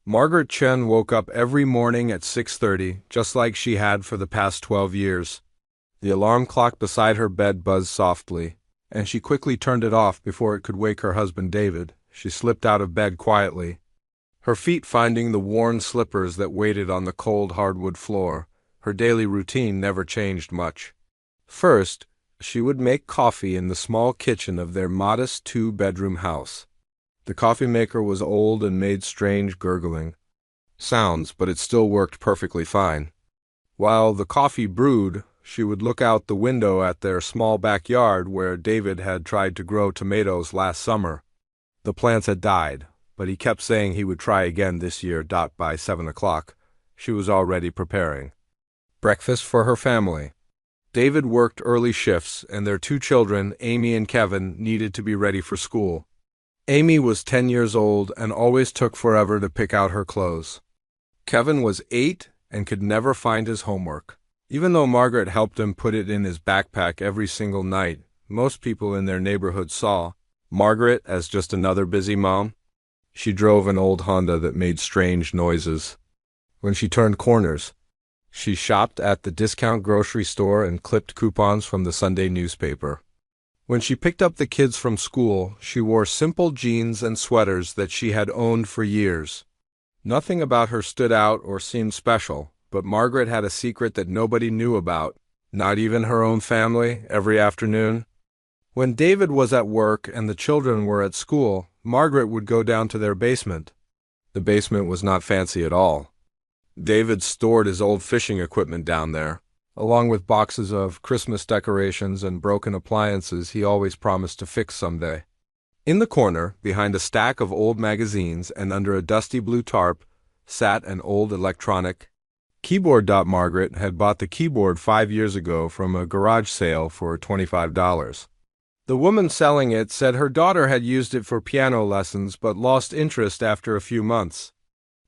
Margaret Chen woke up every morning at 6:30, just like she had for the past 12 years. The alarm clock beside her bed buzzed softly, and she quickly turned it off before it could wake her husband David. She slipped out of bed quietly, her feet finding the worn slippers that waited on the cold hardwood floor. Her daily routine never changed much. First, she would make coffee in the small kitchen of their modest two-bedroom house. The coffee maker was old and made strange gurgling sounds, but it still worked perfectly fine. While the coffee brewed, she would look out the window at their small backyard where David had tried to grow tomatoes last summer. The plants had died, but he kept saying he would try again this year. By 7 o'clock, she was already preparing breakfast for her family. David worked early shifts, and their two children, Amy and Kevin, needed to be ready for school. Amy was 10 years old and always took forever to pick out her clothes. Kevin was 8 and could never find his homework. Even though Margaret helped him put it in his backpack every single night, most people in their neighborhood saw Margaret as just another busy mom. She drove an old Honda that made strange noises. When she turned corners, she shopped at the discount grocery store and clipped coupons from the Sunday newspaper. When she picked up the kids from school, she wore simple jeans and sweaters that she had owned for years. Nothing about her stood out or seemed special, but Margaret had a secret that nobody knew about, not even her own family. Every afternoon, when David was at work and the children were at school, Margaret would go down to their basement. The basement was not fancy at all. David stored his old fishing equipment down there, along with boxes of Christmas decorations and broken appliances he always promised to fix someday. In the corner, behind a stack of old magazines and under a dusty blue tarp, sat an old electronic keyboard. Margaret had bought the keyboard 5 years ago from a garage sale for $25. The woman selling it said her daughter had used it for piano lessons but lost interest after a few months.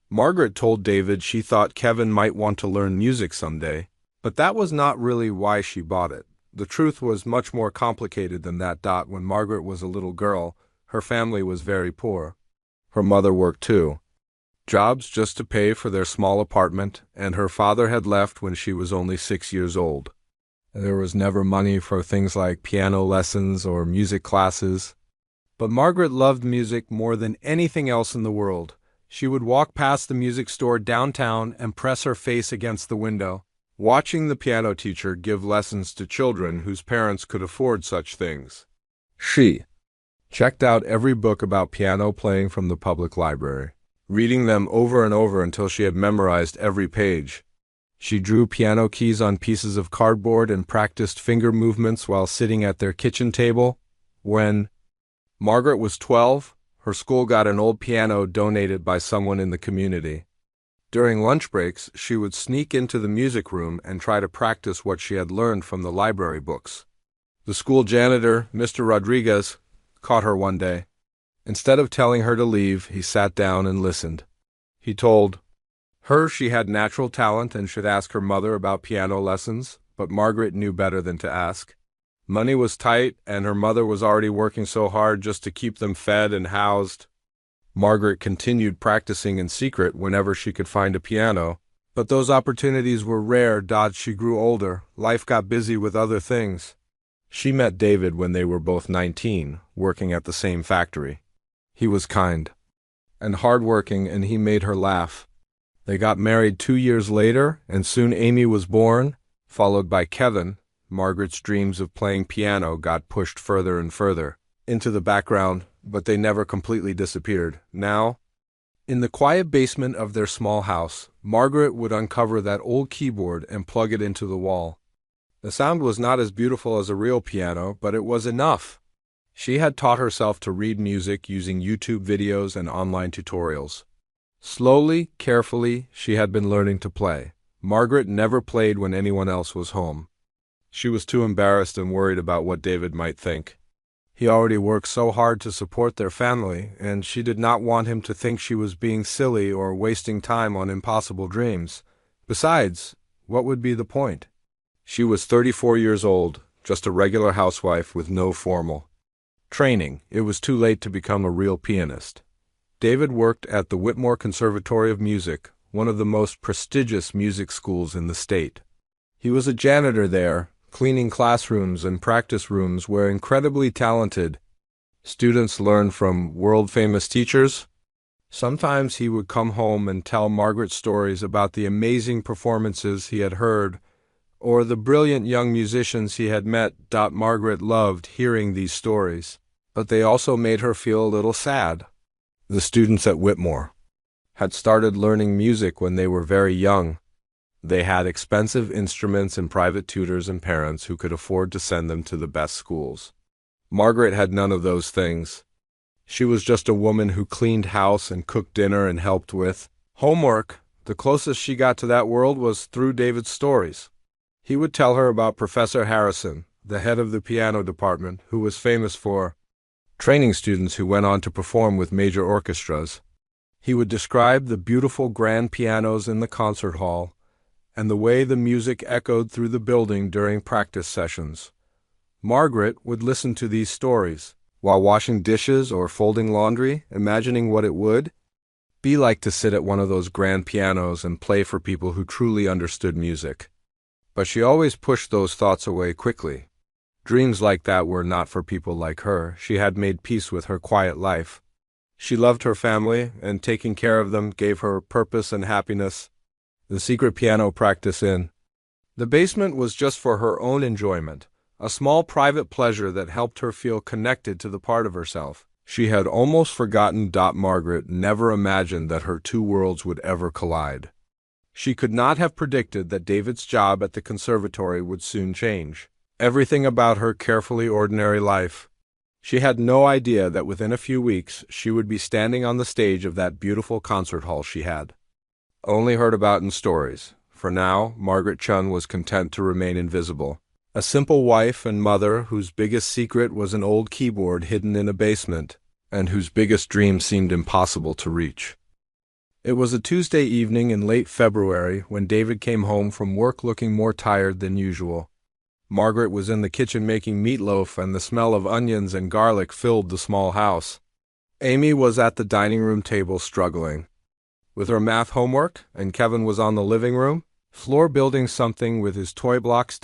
Margaret told David she thought Kevin might want to learn music someday, but that was not really why she bought it. The truth was much more complicated than that. When Margaret was a little girl, her family was very poor. Her mother worked too, jobs just to pay for their small apartment, and her father had left when she was only 6 years old. There was never money for things like piano lessons or music classes. But Margaret loved music more than anything else in the world. She would walk past the music store downtown and press her face against the window, watching the piano teacher give lessons to children whose parents could afford such things. She checked out every book about piano playing from the public library, reading them over and over until she had memorized every page. She drew piano keys on pieces of cardboard and practiced finger movements while sitting at their kitchen table. When Margaret was 12, her school got an old piano donated by someone in the community. During lunch breaks, she would sneak into the music room and try to practice what she had learned from the library books. The school janitor, Mr. Rodriguez, caught her one day. Instead of telling her to leave, he sat down and listened. He told her she had natural talent and should ask her mother about piano lessons, but Margaret knew better than to ask. Money was tight, and her mother was already working so hard just to keep them fed and housed. Margaret continued practicing in secret whenever she could find a piano, but those opportunities were rare. She grew older, life got busy with other things. She met David when they were both 19, working at the same factory. He was kind and hardworking, and he made her laugh. They got married 2 years later, and soon Amy was born, followed by Kevin. Margaret's dreams of playing piano got pushed further and further into the background, but they never completely disappeared. Now, in the quiet basement of their small house, Margaret would uncover that old keyboard and plug it into the wall. The sound was not as beautiful as a real piano, but it was enough. She had taught herself to read music using YouTube videos and online tutorials. Slowly, carefully, she had been learning to play. Margaret never played when anyone else was home. She was too embarrassed and worried about what David might think. He already worked so hard to support their family, and she did not want him to think she was being silly or wasting time on impossible dreams. Besides, what would be the point? She was 34 years old, just a regular housewife with no formal training. It was too late to become a real pianist. David worked at the Whitmore Conservatory of Music, one of the most prestigious music schools in the state. He was a janitor there, cleaning classrooms and practice rooms where incredibly talented students learned from world-famous teachers. Sometimes he would come home and tell Margaret stories about the amazing performances he had heard or the brilliant young musicians he had met. Margaret loved hearing these stories, but they also made her feel a little sad. The students at Whitmore had started learning music when they were very young. They had expensive instruments and private tutors and parents who could afford to send them to the best schools. Margaret had none of those things. She was just a woman who cleaned house and cooked dinner and helped with homework. The closest she got to that world was through David's stories. He would tell her about Professor Harrison, the head of the piano department, who was famous for training students who went on to perform with major orchestras. He would describe the beautiful grand pianos in the concert hall and the way the music echoed through the building during practice sessions. Margaret would listen to these stories while washing dishes or folding laundry, imagining what it would be like to sit at one of those grand pianos and play for people who truly understood music. But she always pushed those thoughts away quickly. Dreams like that were not for people like her. She had made peace with her quiet life. She loved her family, and taking care of them gave her purpose and happiness. The secret piano practice in the basement was just for her own enjoyment, a small private pleasure that helped her feel connected to the part of herself she had almost forgotten. Margaret never imagined that her two worlds would ever collide. She could not have predicted that David's job at the conservatory would soon change everything about her carefully ordinary life. She had no idea that within a few weeks she would be standing on the stage of that beautiful concert hall she had only heard about in stories. For now, Margaret Chun was content to remain invisible. A simple wife and mother whose biggest secret was an old keyboard hidden in a basement, and whose biggest dream seemed impossible to reach. It was a Tuesday evening in late February when David came home from work looking more tired than usual. Margaret was in the kitchen making meatloaf, and the smell of onions and garlic filled the small house. Amy was at the dining room table struggling with her math homework, and Kevin was on the living room floor building something with his toy blocks.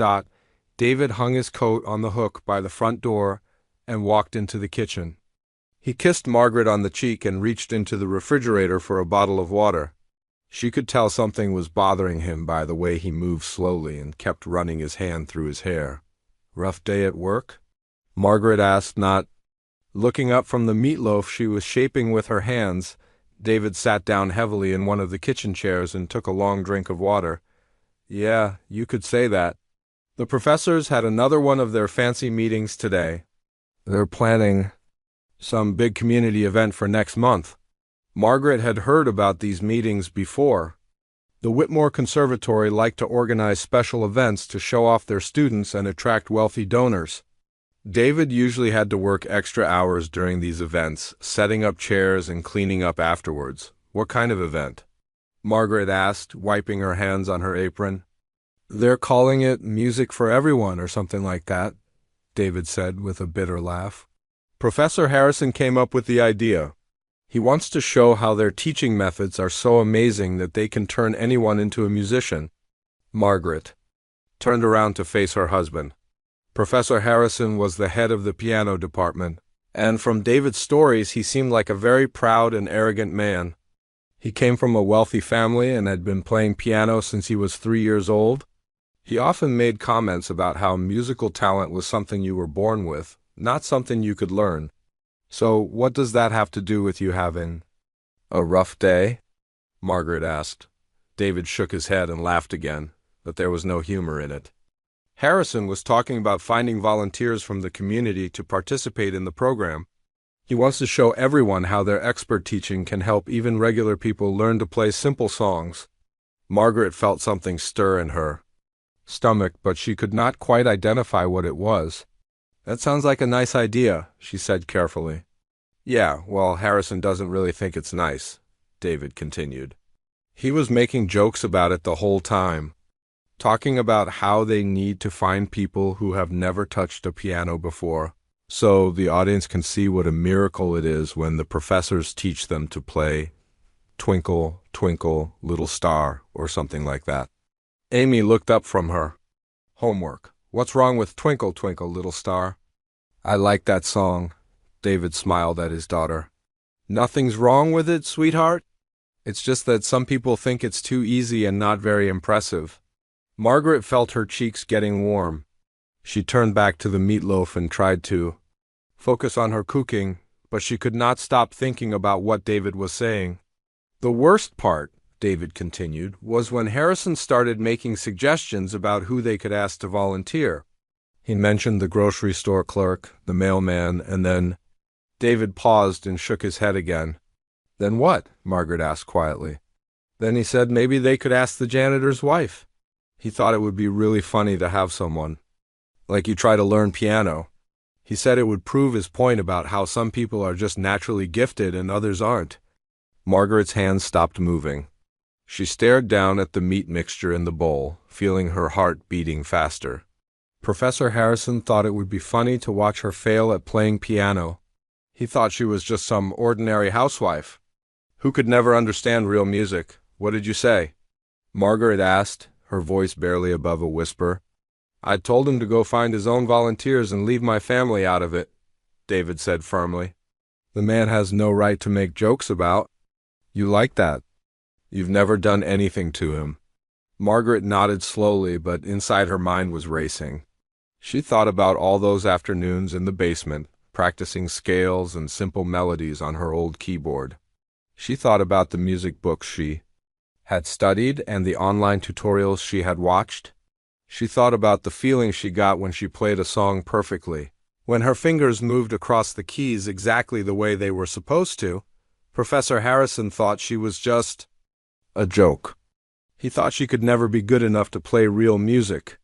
David hung his coat on the hook by the front door and walked into the kitchen. He kissed Margaret on the cheek and reached into the refrigerator for a bottle of water. She could tell something was bothering him by the way he moved slowly and kept running his hand through his hair. "Rough day at work?" Margaret asked, not looking up from the meatloaf she was shaping with her hands. David sat down heavily in one of the kitchen chairs and took a long drink of water. "Yeah, you could say that. The professors had another one of their fancy meetings today. They're planning some big community event for next month." Margaret had heard about these meetings before. The Whitmore Conservatory liked to organize special events to show off their students and attract wealthy donors. David usually had to work extra hours during these events, setting up chairs and cleaning up afterwards. "What kind of event?" Margaret asked, wiping her hands on her apron. "They're calling it Music for Everyone or something like that," David said with a bitter laugh. "Professor Harrison came up with the idea. He wants to show how their teaching methods are so amazing that they can turn anyone into a musician." Margaret turned around to face her husband. Professor Harrison was the head of the piano department, and from David's stories he seemed like a very proud and arrogant man. He came from a wealthy family and had been playing piano since he was 3 years old. He often made comments about how musical talent was something you were born with, not something you could learn. "So what does that have to do with you having a rough day?" Margaret asked. David shook his head and laughed again, but there was no humor in it. "Harrison was talking about finding volunteers from the community to participate in the program. He wants to show everyone how their expert teaching can help even regular people learn to play simple songs." Margaret felt something stir in her stomach, but she could not quite identify what it was. "That sounds like a nice idea," she said carefully. "Yeah, well, Harrison doesn't really think it's nice," David continued. "He was making jokes about it the whole time, talking about how they need to find people who have never touched a piano before. so the audience can see what a miracle it is when the professors teach them to play Twinkle, Twinkle, Little Star, or something like that. Amy looked up from her homework. What's wrong with Twinkle, Twinkle, Little Star? I like that song. David smiled at his daughter. Nothing's wrong with it, sweetheart. It's just that some people think it's too easy and not very impressive. Margaret felt her cheeks getting warm. She turned back to the meatloaf and tried to focus on her cooking, but she could not stop thinking about what David was saying. The worst part, David continued, was when Harrison started making suggestions about who they could ask to volunteer. He mentioned the grocery store clerk, the mailman, and then David paused and shook his head again. Then what? Margaret asked quietly. Then he said maybe they could ask the janitor's wife. He thought it would be really funny to have someone. Like you try to learn piano. He said it would prove his point about how some people are just naturally gifted and others aren't. Margaret's hands stopped moving. She stared down at the meat mixture in the bowl, feeling her heart beating faster. Professor Harrison thought it would be funny to watch her fail at playing piano. He thought she was just some ordinary housewife who could never understand real music. What did you say? Margaret asked, her voice barely above a whisper. I told him to go find his own volunteers and leave my family out of it, David said firmly. The man has no right to make jokes about. You like that? You've never done anything to him. Margaret nodded slowly, but inside her mind was racing. She thought about all those afternoons in the basement, practicing scales and simple melodies on her old keyboard. She thought about the music books she had studied and the online tutorials she had watched. She thought about the feeling she got when she played a song perfectly. When her fingers moved across the keys exactly the way they were supposed to, Professor Harrison thought she was just a joke. He thought she could never be good enough to play real music.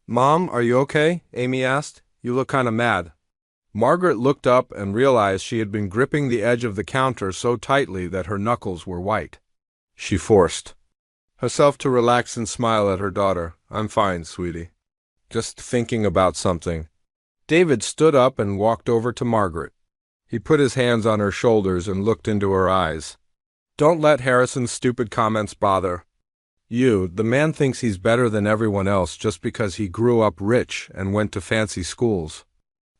Mom, are you okay? Amy asked. You look kind of mad. Margaret looked up and realized she had been gripping the edge of the counter so tightly that her knuckles were white. She forced herself to relax and smile at her daughter. I'm fine, sweetie. Just thinking about something. David stood up and walked over to Margaret. He put his hands on her shoulders and looked into her eyes. Don't let Harrison's stupid comments bother you. The man thinks he's better than everyone else just because he grew up rich and went to fancy schools.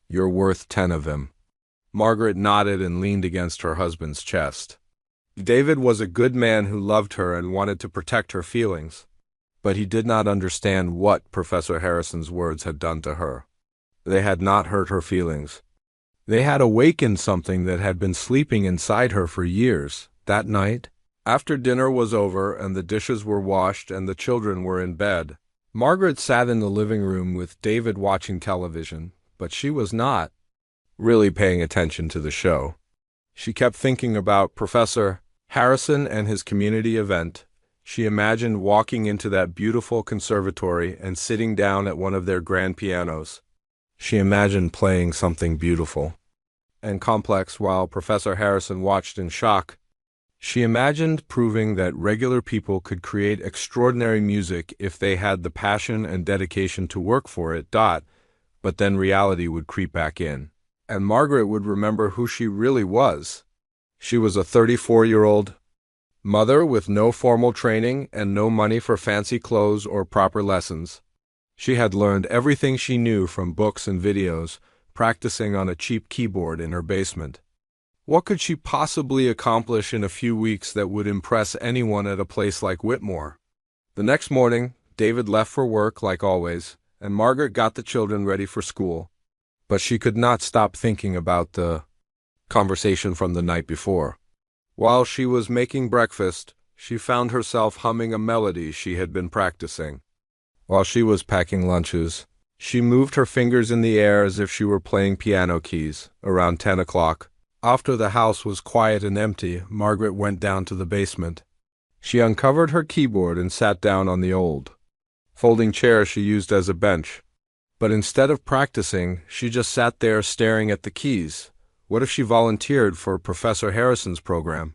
You're worth 10 of him. Margaret nodded and leaned against her husband's chest. David was a good man who loved her and wanted to protect her feelings, but he did not understand what Professor Harrison's words had done to her. They had not hurt her feelings. They had awakened something that had been sleeping inside her for years. That night, after dinner was over and the dishes were washed and the children were in bed, Margaret sat in the living room with David watching television, but she was not really paying attention to the show. She kept thinking about Professor Harrison and his community event. She imagined walking into that beautiful conservatory and sitting down at one of their grand pianos. She imagined playing something beautiful and complex while Professor Harrison watched in shock. She imagined proving that regular people could create extraordinary music if they had the passion and dedication to work for it. But then reality would creep back in, and Margaret would remember who she really was. She was a 34-year-old mother with no formal training and no money for fancy clothes or proper lessons. She had learned everything she knew from books and videos, practicing on a cheap keyboard in her basement. What could she possibly accomplish in a few weeks that would impress anyone at a place like Whitmore? The next morning, David left for work like always, and Margaret got the children ready for school. But she could not stop thinking about the conversation from the night before. While she was making breakfast, she found herself humming a melody she had been practicing. While she was packing lunches, she moved her fingers in the air as if she were playing piano keys. Around 10 o'clock, after the house was quiet and empty, Margaret went down to the basement. She uncovered her keyboard and sat down on the old folding chair she used as a bench. But instead of practicing, she just sat there staring at the keys. What if she volunteered for Professor Harrison's program?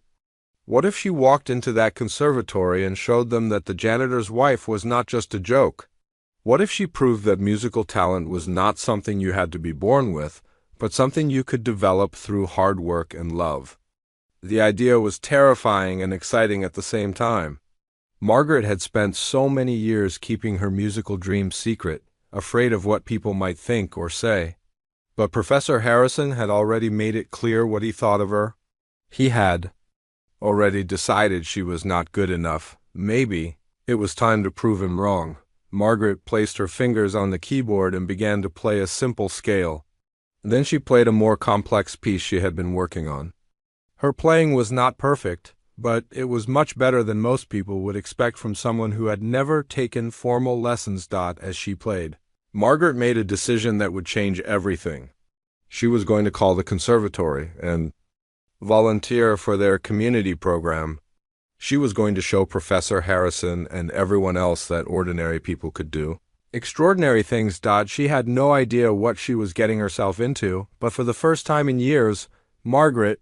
What if she walked into that conservatory and showed them that the janitor's wife was not just a joke? What if she proved that musical talent was not something you had to be born with, but something you could develop through hard work and love. The idea was terrifying and exciting at the same time. Margaret had spent so many years keeping her musical dreams secret, afraid of what people might think or say. But Professor Harrison had already made it clear what he thought of her. He had already decided she was not good enough. Maybe it was time to prove him wrong. Margaret placed her fingers on the keyboard and began to play a simple scale. Then she played a more complex piece she had been working on. Her playing was not perfect, but it was much better than most people would expect from someone who had never taken formal lessons. As she played, Margaret made a decision that would change everything. She was going to call the conservatory and volunteer for their community program. She was going to show Professor Harrison and everyone else that ordinary people could do extraordinary things. She had no idea what she was getting herself into, but for the first time in years, Margaret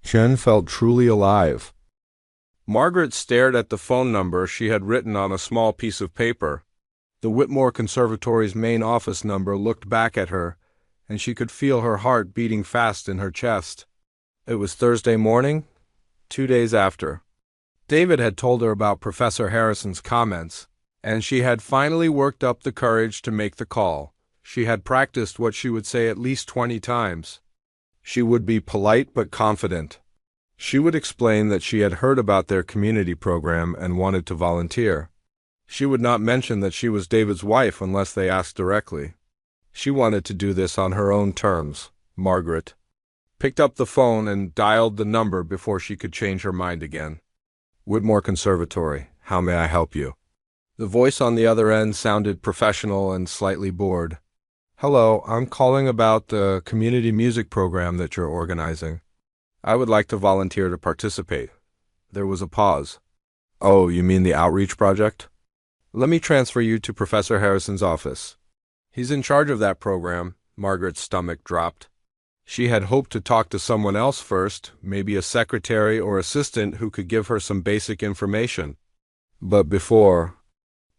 Chen felt truly alive. Margaret stared at the phone number she had written on a small piece of paper. The Whitmore Conservatory's main office number looked back at her, and she could feel her heart beating fast in her chest. It was Thursday morning, 2 days after. David had told her about Professor Harrison's comments, and she had finally worked up the courage to make the call. She had practiced what she would say at least 20 times. She would be polite but confident. She would explain that she had heard about their community program and wanted to volunteer. She would not mention that she was David's wife unless they asked directly. She wanted to do this on her own terms. Margaret picked up the phone and dialed the number before she could change her mind again. Whitmore Conservatory, how may I help you? The voice on the other end sounded professional and slightly bored. Hello, I'm calling about the community music program that you're organizing. I would like to volunteer to participate. There was a pause. Oh, you mean the outreach project? Let me transfer you to Professor Harrison's office. He's in charge of that program. Margaret's stomach dropped. She had hoped to talk to someone else first, maybe a secretary or assistant who could give her some basic information. But before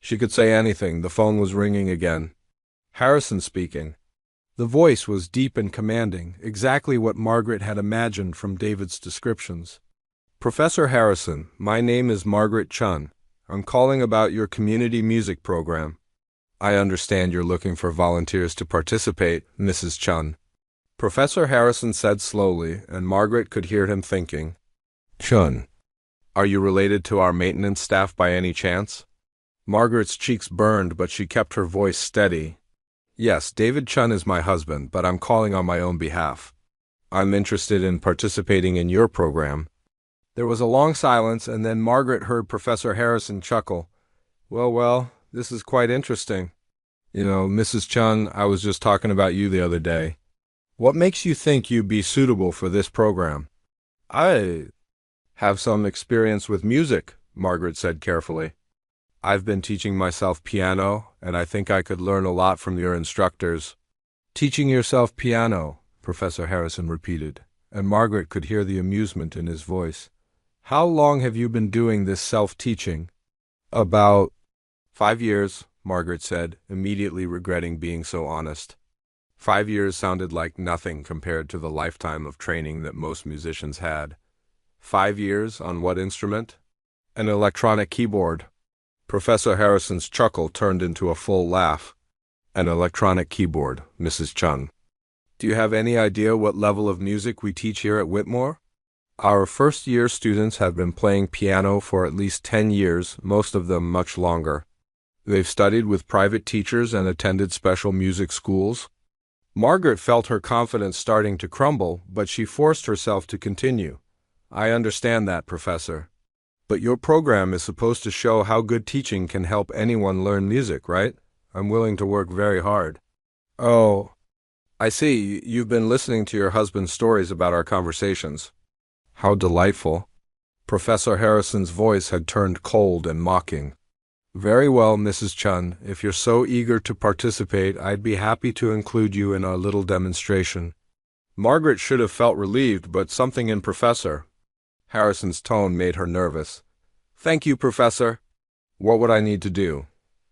she could say anything, the phone was ringing again. Harrison speaking. The voice was deep and commanding, exactly what Margaret had imagined from David's descriptions. Professor Harrison, my name is Margaret Chun. I'm calling about your community music program. I understand you're looking for volunteers to participate, Mrs. Chun. Professor Harrison said slowly, and Margaret could hear him thinking. Chun, are you related to our maintenance staff by any chance? Margaret's cheeks burned, but she kept her voice steady. Yes, David Chun is my husband, but I'm calling on my own behalf. I'm interested in participating in your program. There was a long silence, and then Margaret heard Professor Harrison chuckle. Well, this is quite interesting. You know, Mrs. Chun, I was just talking about you the other day. What makes you think you'd be suitable for this program? I have some experience with music, Margaret said carefully. I've been teaching myself piano, and I think I could learn a lot from your instructors. Teaching yourself piano, Professor Harrison repeated, and Margaret could hear the amusement in his voice. How long have you been doing this self-teaching? About 5 years, Margaret said, immediately regretting being so honest. 5 years sounded like nothing compared to the lifetime of training that most musicians had. 5 years on what instrument? An electronic keyboard. Professor Harrison's chuckle turned into a full laugh. An electronic keyboard, Mrs. Chun. Do you have any idea what level of music we teach here at Whitmore? Our first-year students have been playing piano for at least 10 years, most of them much longer. They've studied with private teachers and attended special music schools. Margaret felt her confidence starting to crumble, but she forced herself to continue. I understand that, Professor. But your program is supposed to show how good teaching can help anyone learn music, right? I'm willing to work very hard. Oh, I see. You've been listening to your husband's stories about our conversations. How delightful. Professor Harrison's voice had turned cold and mocking. Very well, Mrs. Chun. If you're so eager to participate, I'd be happy to include you in our little demonstration. Margaret should have felt relieved, but something in Professor Harrison's tone made her nervous. Thank you, Professor. What would I need to do?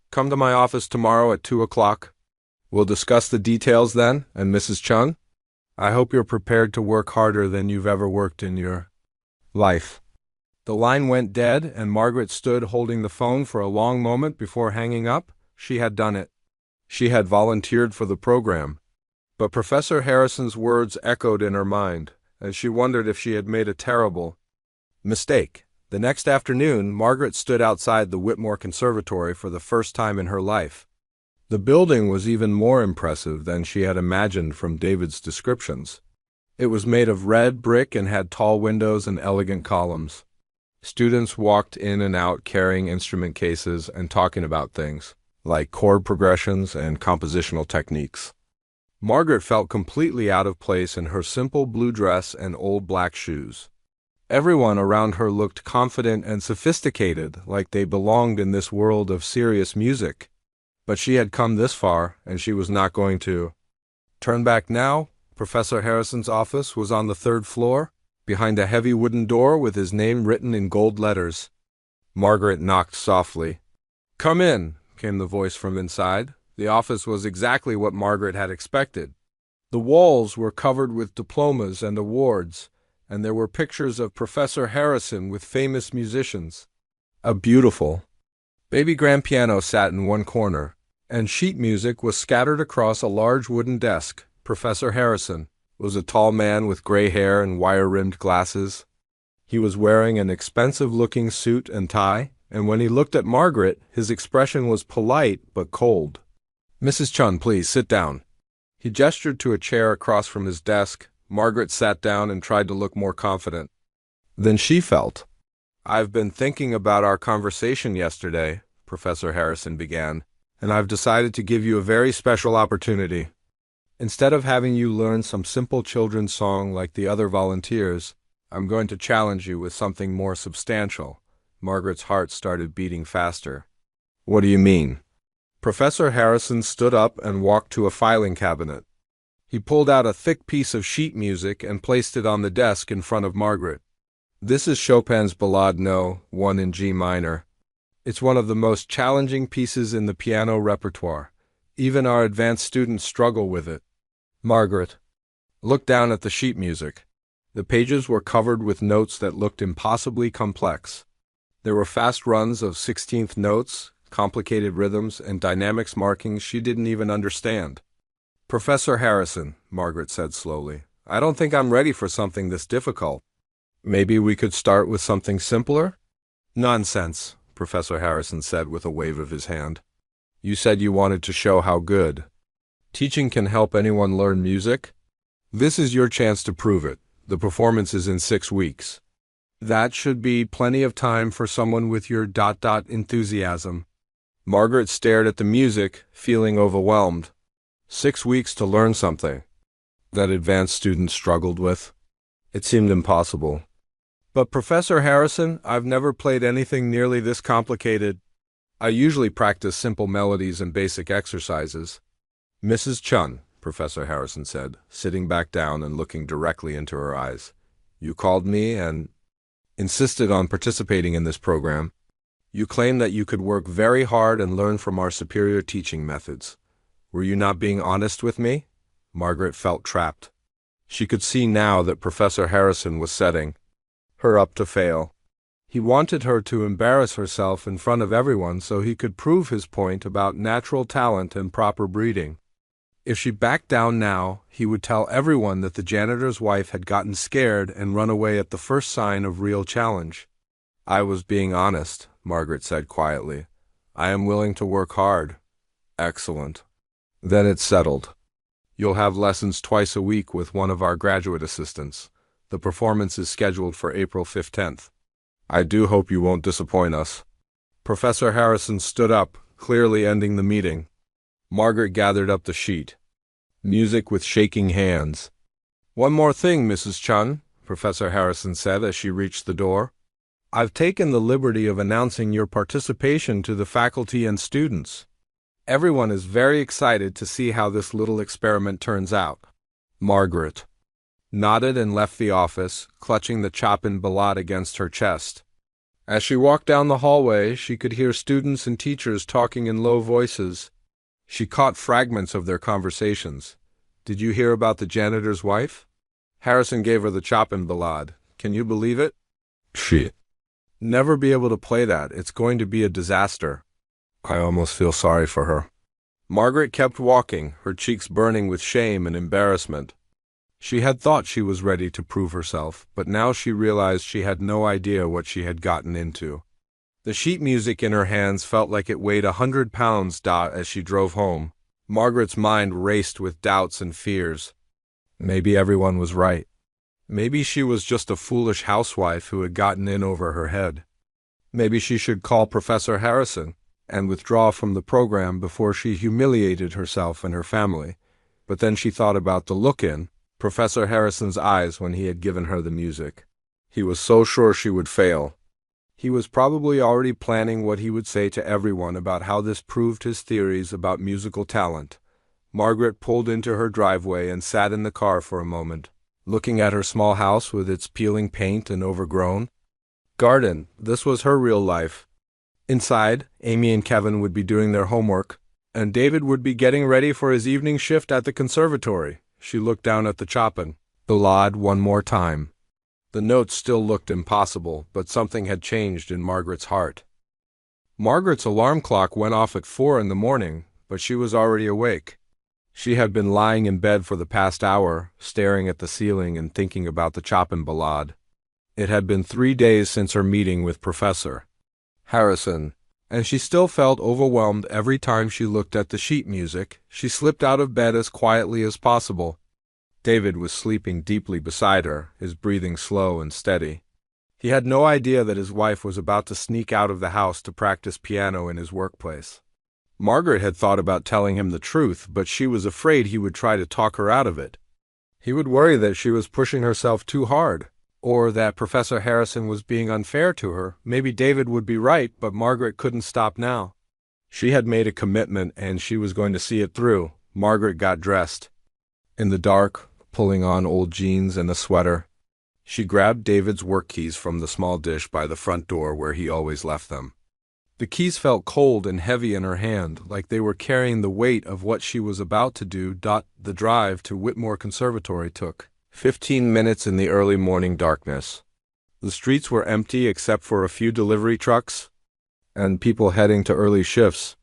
Come to my office tomorrow at 2 o'clock. We'll discuss the details then, and Mrs. Chun? I hope you're prepared to work harder than you've ever worked in your life. The line went dead, and Margaret stood holding the phone for a long moment before hanging up. She had done it. She had volunteered for the program. But Professor Harrison's words echoed in her mind, and she wondered if she had made a terrible mistake. The next afternoon, Margaret stood outside the Whitmore Conservatory for the first time in her life. The building was even more impressive than she had imagined from David's descriptions. It was made of red brick and had tall windows and elegant columns. Students walked in and out carrying instrument cases and talking about things, like chord progressions and compositional techniques. Margaret felt completely out of place in her simple blue dress and old black shoes. Everyone around her looked confident and sophisticated, like they belonged in this world of serious music. But she had come this far, and she was not going to turn back now. Professor Harrison's office was on the third floor, behind a heavy wooden door with his name written in gold letters. Margaret knocked softly. "Come in," came the voice from inside. The office was exactly what Margaret had expected. The walls were covered with diplomas and awards, and there were pictures of Professor Harrison with famous musicians. A beautiful baby grand piano sat in one corner, and sheet music was scattered across a large wooden desk. Professor Harrison was a tall man with gray hair and wire-rimmed glasses. He was wearing an expensive-looking suit and tie, and when he looked at Margaret, his expression was polite but cold. "Mrs. Chun, please, sit down." He gestured to a chair across from his desk. Margaret sat down and tried to look more confident than she felt. "I've been thinking about our conversation yesterday," Professor Harrison began, "and I've decided to give you a very special opportunity. Instead of having you learn some simple children's song like the other volunteers, I'm going to challenge you with something more substantial." Margaret's heart started beating faster. "What do you mean?" Professor Harrison stood up and walked to a filing cabinet. He pulled out a thick piece of sheet music and placed it on the desk in front of Margaret. "This is Chopin's Ballade No. 1 in G minor. It's one of the most challenging pieces in the piano repertoire. Even our advanced students struggle with it." Margaret looked down at the sheet music. The pages were covered with notes that looked impossibly complex. There were fast runs of 16th notes, complicated rhythms, and dynamics markings she didn't even understand. "Professor Harrison," Margaret said slowly, "I don't think I'm ready for something this difficult. Maybe we could start with something simpler?" "Nonsense," Professor Harrison said with a wave of his hand. "You said you wanted to show how good teaching can help anyone learn music. This is your chance to prove it. The performance is in 6 weeks. That should be plenty of time for someone with your enthusiasm." Margaret stared at the music, feeling overwhelmed. 6 weeks to learn something that advanced students struggled with. It seemed impossible. "But Professor Harrison, I've never played anything nearly this complicated. I usually practice simple melodies and basic exercises." "Mrs. Chun," Professor Harrison said, sitting back down and looking directly into her eyes, "you called me and insisted on participating in this program. You claimed that you could work very hard and learn from our superior teaching methods. Were you not being honest with me?" Margaret felt trapped. She could see now that Professor Harrison was setting her up to fail. He wanted her to embarrass herself in front of everyone so he could prove his point about natural talent and proper breeding. If she backed down now, he would tell everyone that the janitor's wife had gotten scared and run away at the first sign of real challenge. "I was being honest," Margaret said quietly. "I am willing to work hard." "Excellent. Then it's settled. You'll have lessons twice a week with one of our graduate assistants. The performance is scheduled for April 15th. I do hope you won't disappoint us." Professor Harrison stood up, clearly ending the meeting. Margaret gathered up the sheet music with shaking hands. "One more thing, Mrs. Chun," Professor Harrison said as she reached the door. "I've taken the liberty of announcing your participation to the faculty and students. Everyone is very excited to see how this little experiment turns out." Margaret nodded and left the office, clutching the Chopin Ballade against her chest. As she walked down the hallway, she could hear students and teachers talking in low voices. She caught fragments of their conversations. Did you hear about the janitor's wife? Harrison gave her the Chopin Ballade. Can you believe it? Shit. Never be able to play that. It's going to be a disaster. I almost feel sorry for her. Margaret kept walking, her cheeks burning with shame and embarrassment. She had thought she was ready to prove herself, but now she realized she had no idea what she had gotten into. The sheet music in her hands felt like it weighed 100 pounds. As she drove home, Margaret's mind raced with doubts and fears. Maybe everyone was right. Maybe she was just a foolish housewife who had gotten in over her head. Maybe she should call Professor Harrison and withdraw from the program before she humiliated herself and her family. But then she thought about the look in Professor Harrison's eyes when he had given her the music. He was so sure she would fail. He was probably already planning what he would say to everyone about how this proved his theories about musical talent. Margaret pulled into her driveway and sat in the car for a moment, looking at her small house with its peeling paint and overgrown garden. This was her real life. Inside, Amy and Kevin would be doing their homework, and David would be getting ready for his evening shift at the conservatory. She looked down at the Chopin Ballade one more time. The notes still looked impossible, but something had changed in Margaret's heart. Margaret's alarm clock went off at 4 in the morning, but she was already awake. She had been lying in bed for the past hour, staring at the ceiling and thinking about the Chopin Ballade. It had been 3 days since her meeting with Professor Harrison, and she still felt overwhelmed every time she looked at the sheet music. She slipped out of bed as quietly as possible. David was sleeping deeply beside her, his breathing slow and steady. He had no idea that his wife was about to sneak out of the house to practice piano in his workplace. Margaret had thought about telling him the truth, but she was afraid he would try to talk her out of it. He would worry that she was pushing herself too hard, or that Professor Harrison was being unfair to her. Maybe David would be right, but Margaret couldn't stop now. She had made a commitment, and she was going to see it through. Margaret got dressed. In the dark, pulling on old jeans and a sweater, she grabbed David's work keys from the small dish by the front door where he always left them. The keys felt cold and heavy in her hand, like they were carrying the weight of what she was about to do. The drive to Whitmore Conservatory took 15 minutes in the early morning darkness. The streets were empty except for a few delivery trucks and people heading to early shifts.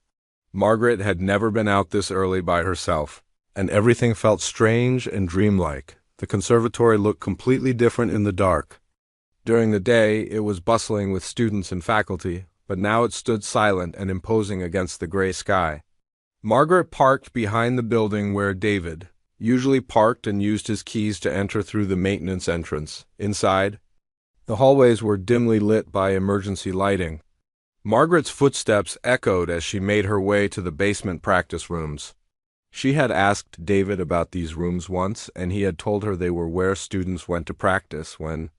Margaret had never been out this early by herself, and everything felt strange and dreamlike. The conservatory looked completely different in the dark. During the day, it was bustling with students and faculty, but now it stood silent and imposing against the gray sky. Margaret parked behind the building where David usually parked and used his keys to enter through the maintenance entrance. Inside, the hallways were dimly lit by emergency lighting. Margaret's footsteps echoed as she made her way to the basement practice rooms. She had asked David about these rooms once, and he had told her they were where students went to practice when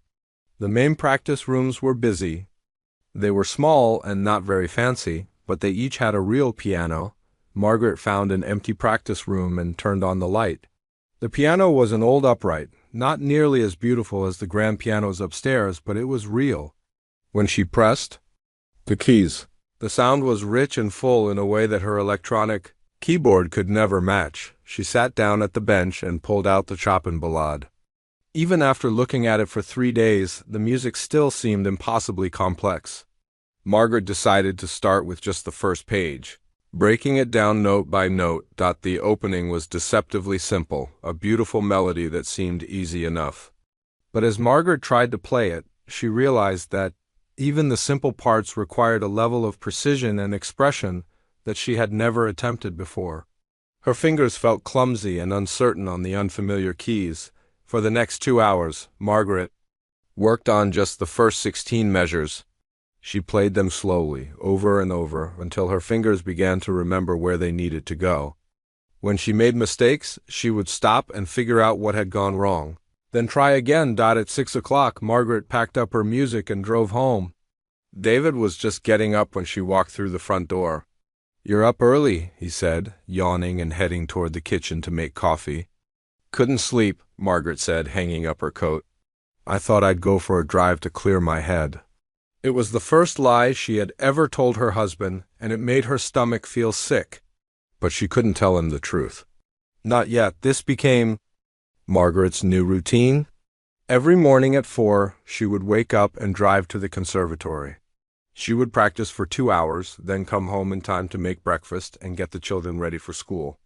the main practice rooms were busy. They were small and not very fancy, but they each had a real piano. Margaret found an empty practice room and turned on the light. The piano was an old upright, not nearly as beautiful as the grand pianos upstairs, but it was real. When she pressed the keys, the sound was rich and full in a way that her electronic keyboard could never match. She sat down at the bench and pulled out the Chopin Ballade. Even after looking at it for 3 days, the music still seemed impossibly complex. Margaret decided to start with just the first page, breaking it down note by note. The opening was deceptively simple, a beautiful melody that seemed easy enough. But as Margaret tried to play it, she realized that even the simple parts required a level of precision and expression that she had never attempted before. Her fingers felt clumsy and uncertain on the unfamiliar keys. For the next 2 hours, Margaret worked on just the first 16 measures. She played them slowly, over and over, until her fingers began to remember where they needed to go. When she made mistakes, she would stop and figure out what had gone wrong. Then try again. At 6 o'clock, Margaret packed up her music and drove home. David was just getting up when she walked through the front door. "You're up early," he said, yawning and heading toward the kitchen to make coffee. "Couldn't sleep," Margaret said, hanging up her coat. "I thought I'd go for a drive to clear my head." It was the first lie she had ever told her husband, and it made her stomach feel sick. But she couldn't tell him the truth. Not yet. This became Margaret's new routine. Every morning at 4, she would wake up and drive to the conservatory. She would practice for 2 hours, then come home in time to make breakfast and get the children ready for school.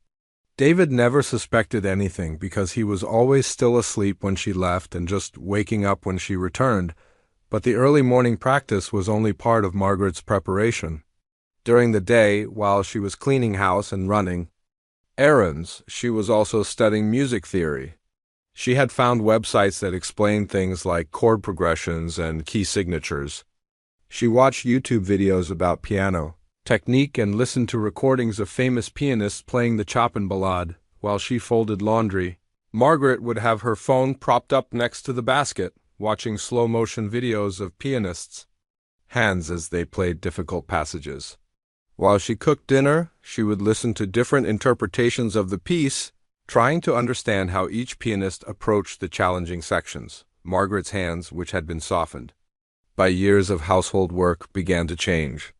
David never suspected anything because he was always still asleep when she left and just waking up when she returned, but the early morning practice was only part of Margaret's preparation. During the day, while she was cleaning house and running errands, she was also studying music theory. She had found websites that explained things like chord progressions and key signatures. She watched YouTube videos about piano technique and listened to recordings of famous pianists playing the Chopin Ballade while she folded laundry. Margaret would have her phone propped up next to the basket, watching slow-motion videos of pianists' hands as they played difficult passages. While she cooked dinner, she would listen to different interpretations of the piece, trying to understand how each pianist approached the challenging sections. Margaret's hands, which had been softened by years of household work, began to change.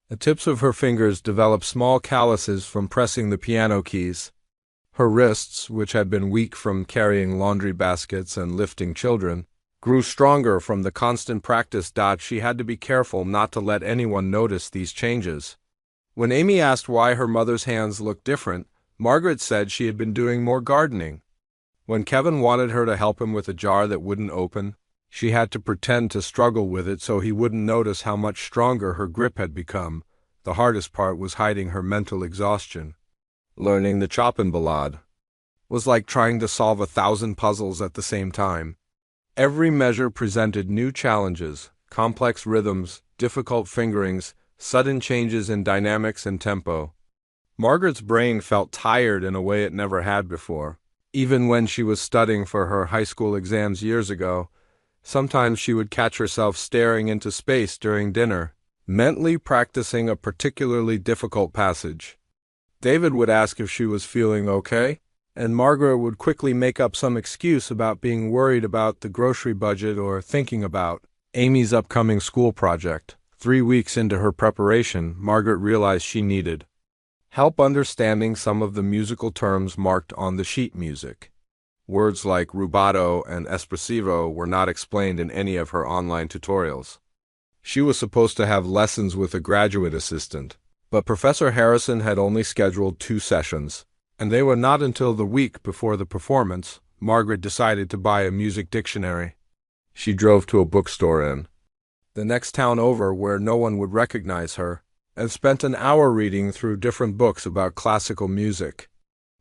The tips of her fingers developed small calluses from pressing the piano keys. Her wrists, which had been weak from carrying laundry baskets and lifting children, grew stronger from the constant practice. She had to be careful not to let anyone notice these changes. When Amy asked why her mother's hands looked different, Margaret said she had been doing more gardening. When Kevin wanted her to help him with a jar that wouldn't open, she had to pretend to struggle with it so he wouldn't notice how much stronger her grip had become. The hardest part was hiding her mental exhaustion. Learning the Chopin Ballade was like trying to solve 1,000 puzzles at the same time. Every measure presented new challenges, complex rhythms, difficult fingerings, sudden changes in dynamics and tempo. Margaret's brain felt tired in a way it never had before. Even when she was studying for her high school exams years ago, sometimes she would catch herself staring into space during dinner, mentally practicing a particularly difficult passage. David would ask if she was feeling okay, and Margaret would quickly make up some excuse about being worried about the grocery budget or thinking about Amy's upcoming school project. 3 weeks into her preparation, Margaret realized she needed help understanding some of the musical terms marked on the sheet music. Words like rubato and espressivo were not explained in any of her online tutorials. She was supposed to have lessons with a graduate assistant, but Professor Harrison had only scheduled 2 sessions, and they were not until the week before the performance. Margaret decided to buy a music dictionary. She drove to a bookstore in the next town over where no one would recognize her, and spent an hour reading through different books about classical music.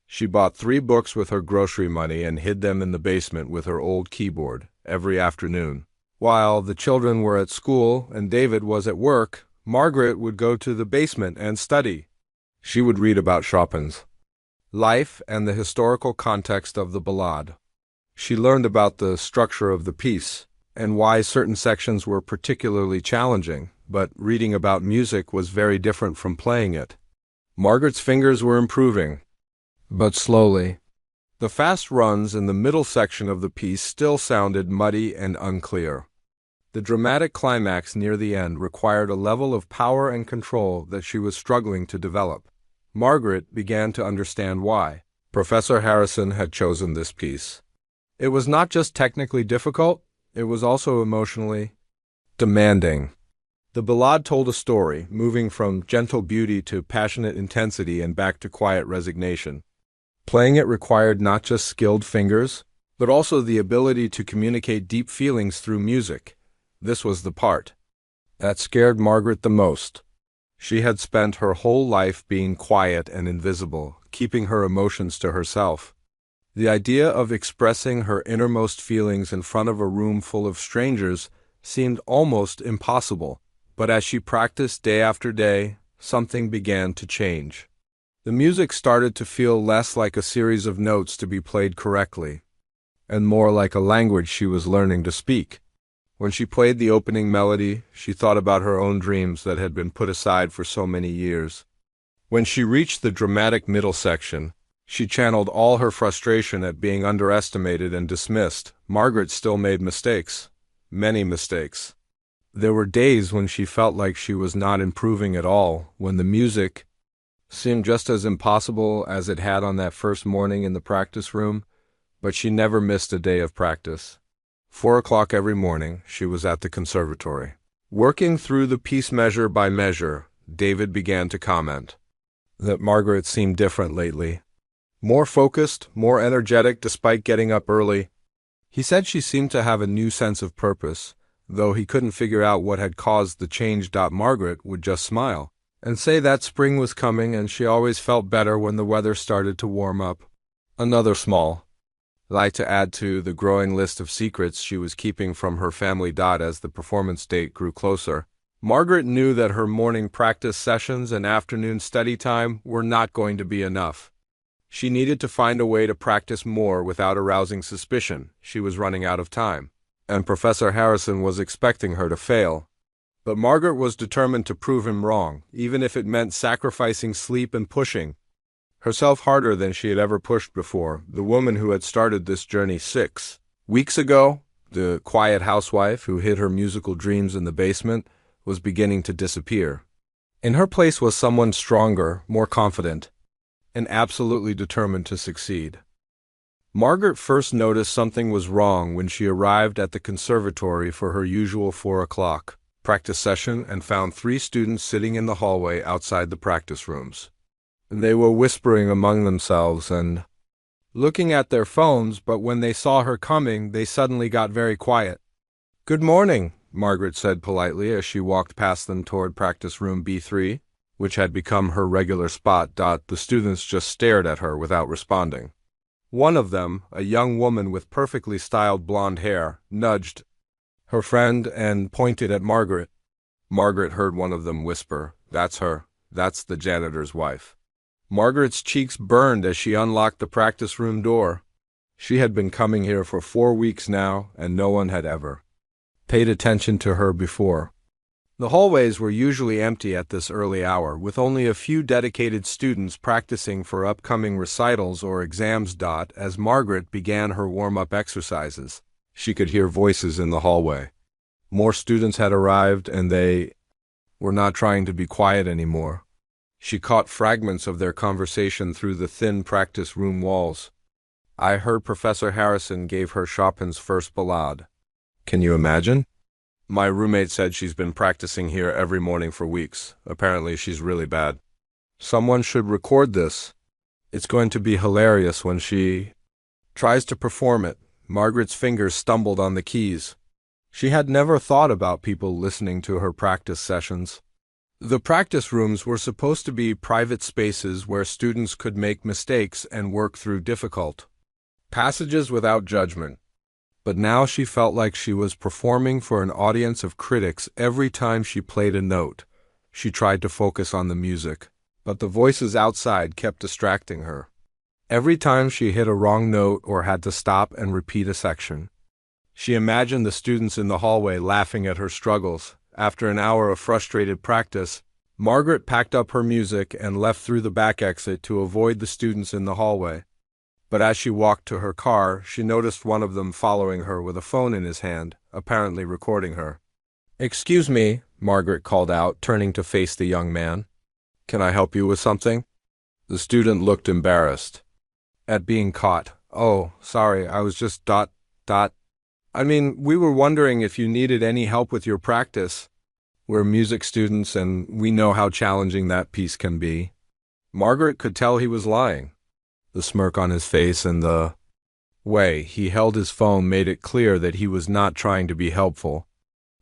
She bought 3 books with her grocery money and hid them in the basement with her old keyboard every afternoon. While the children were at school and David was at work, Margaret would go to the basement and study. She would read about Chopin's life and the historical context of the ballade. She learned about the structure of the piece and why certain sections were particularly challenging, but reading about music was very different from playing it. Margaret's fingers were improving, but slowly. The fast runs in the middle section of the piece still sounded muddy and unclear. The dramatic climax near the end required a level of power and control that she was struggling to develop. Margaret began to understand why Professor Harrison had chosen this piece. It was not just technically difficult, it was also emotionally demanding. The ballade told a story, moving from gentle beauty to passionate intensity and back to quiet resignation. Playing it required not just skilled fingers, but also the ability to communicate deep feelings through music. This was the part that scared Margaret the most. She had spent her whole life being quiet and invisible, keeping her emotions to herself. The idea of expressing her innermost feelings in front of a room full of strangers seemed almost impossible, but as she practiced day after day, something began to change. The music started to feel less like a series of notes to be played correctly, and more like a language she was learning to speak. When she played the opening melody, she thought about her own dreams that had been put aside for so many years. When she reached the dramatic middle section, she channeled all her frustration at being underestimated and dismissed. Margaret still made mistakes, many mistakes. There were days when she felt like she was not improving at all, when the music seemed just as impossible as it had on that first morning in the practice room, but she never missed a day of practice. 4 o'clock every morning, she was at the conservatory. Working through the piece measure by measure, David began to comment that Margaret seemed different lately. More focused, more energetic despite getting up early. He said she seemed to have a new sense of purpose, though he couldn't figure out what had caused the change. Margaret would just smile and say that spring was coming and she always felt better when the weather started to warm up. Another small lie to add to the growing list of secrets she was keeping from her family. As the performance date grew closer, Margaret knew that her morning practice sessions and afternoon study time were not going to be enough. She needed to find a way to practice more without arousing suspicion. She was running out of time, and Professor Harrison was expecting her to fail. But Margaret was determined to prove him wrong, even if it meant sacrificing sleep and pushing herself harder than she had ever pushed before. The woman who had started this journey 6 weeks ago, the quiet housewife who hid her musical dreams in the basement, was beginning to disappear. In her place was someone stronger, more confident, and absolutely determined to succeed. Margaret first noticed something was wrong when she arrived at the conservatory for her usual 4 o'clock practice session and found 3 students sitting in the hallway outside the practice rooms. They were whispering among themselves and looking at their phones, but when they saw her coming, they suddenly got very quiet. "Good morning," Margaret said politely as she walked past them toward practice room B3, which had become her regular spot. The students just stared at her without responding. One of them, a young woman with perfectly styled blonde hair, nudged her friend and pointed at Margaret. Margaret heard one of them whisper, "That's her. That's the janitor's wife." Margaret's cheeks burned as she unlocked the practice room door. She had been coming here for 4 weeks now, and no one had ever paid attention to her before. The hallways were usually empty at this early hour, with only a few dedicated students practicing for upcoming recitals or exams. As Margaret began her warm-up exercises, she could hear voices in the hallway. More students had arrived, and they were not trying to be quiet anymore. She caught fragments of their conversation through the thin practice room walls. "I heard Professor Harrison gave her Chopin's first ballade. Can you imagine? My roommate said she's been practicing here every morning for weeks. Apparently she's really bad. Someone should record this. It's going to be hilarious when she tries to perform it." Margaret's fingers stumbled on the keys. She had never thought about people listening to her practice sessions. The practice rooms were supposed to be private spaces where students could make mistakes and work through difficult passages without judgment. But now she felt like she was performing for an audience of critics every time she played a note. She tried to focus on the music, but the voices outside kept distracting her. Every time she hit a wrong note or had to stop and repeat a section, she imagined the students in the hallway laughing at her struggles. After an hour of frustrated practice, Margaret packed up her music and left through the back exit to avoid the students in the hallway. But as she walked to her car, she noticed one of them following her with a phone in his hand, apparently recording her. "Excuse me," Margaret called out, turning to face the young man. "Can I help you with something?" The student looked embarrassed at being caught. "Oh, sorry, I was just we were wondering if you needed any help with your practice. We're music students and we know how challenging that piece can be." Margaret could tell he was lying. The smirk on his face and the way he held his phone made it clear that he was not trying to be helpful.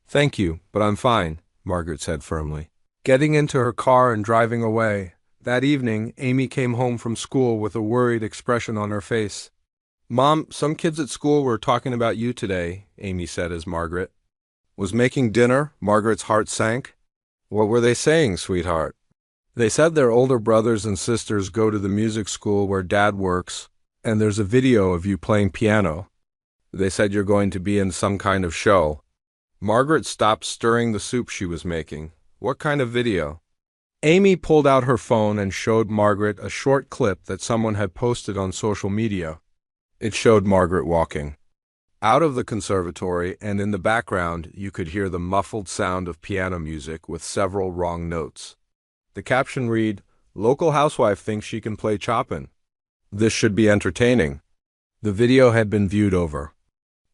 "Thank you, but I'm fine," Margaret said firmly, getting into her car and driving away. That evening, Amy came home from school with a worried expression on her face. "Mom, some kids at school were talking about you today," Amy said as Margaret was making dinner. Margaret's heart sank. "What were they saying, sweetheart?" "They said their older brothers and sisters go to the music school where Dad works, and there's a video of you playing piano. They said you're going to be in some kind of show." Margaret stopped stirring the soup she was making. "What kind of video?" Amy pulled out her phone and showed Margaret a short clip that someone had posted on social media. It showed Margaret walking out of the conservatory, and in the background you could hear the muffled sound of piano music with several wrong notes. The caption read, Local housewife thinks she can play Chopin. This should be entertaining. The video had been viewed over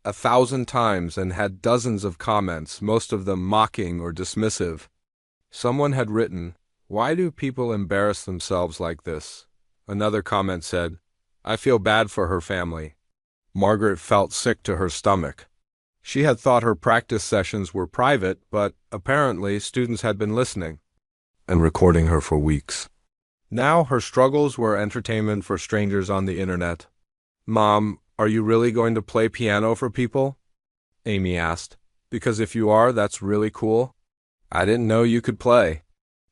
1,000 times and had dozens of comments, most of them mocking or dismissive. Someone had written, "Why do people embarrass themselves like this?" Another comment said, "I feel bad for her family." Margaret felt sick to her stomach. She had thought her practice sessions were private, but apparently students had been listening and recording her for weeks. Now her struggles were entertainment for strangers on the internet. "Mom, are you really going to play piano for people?" Amy asked. "Because if you are, that's really cool. I didn't know you could play."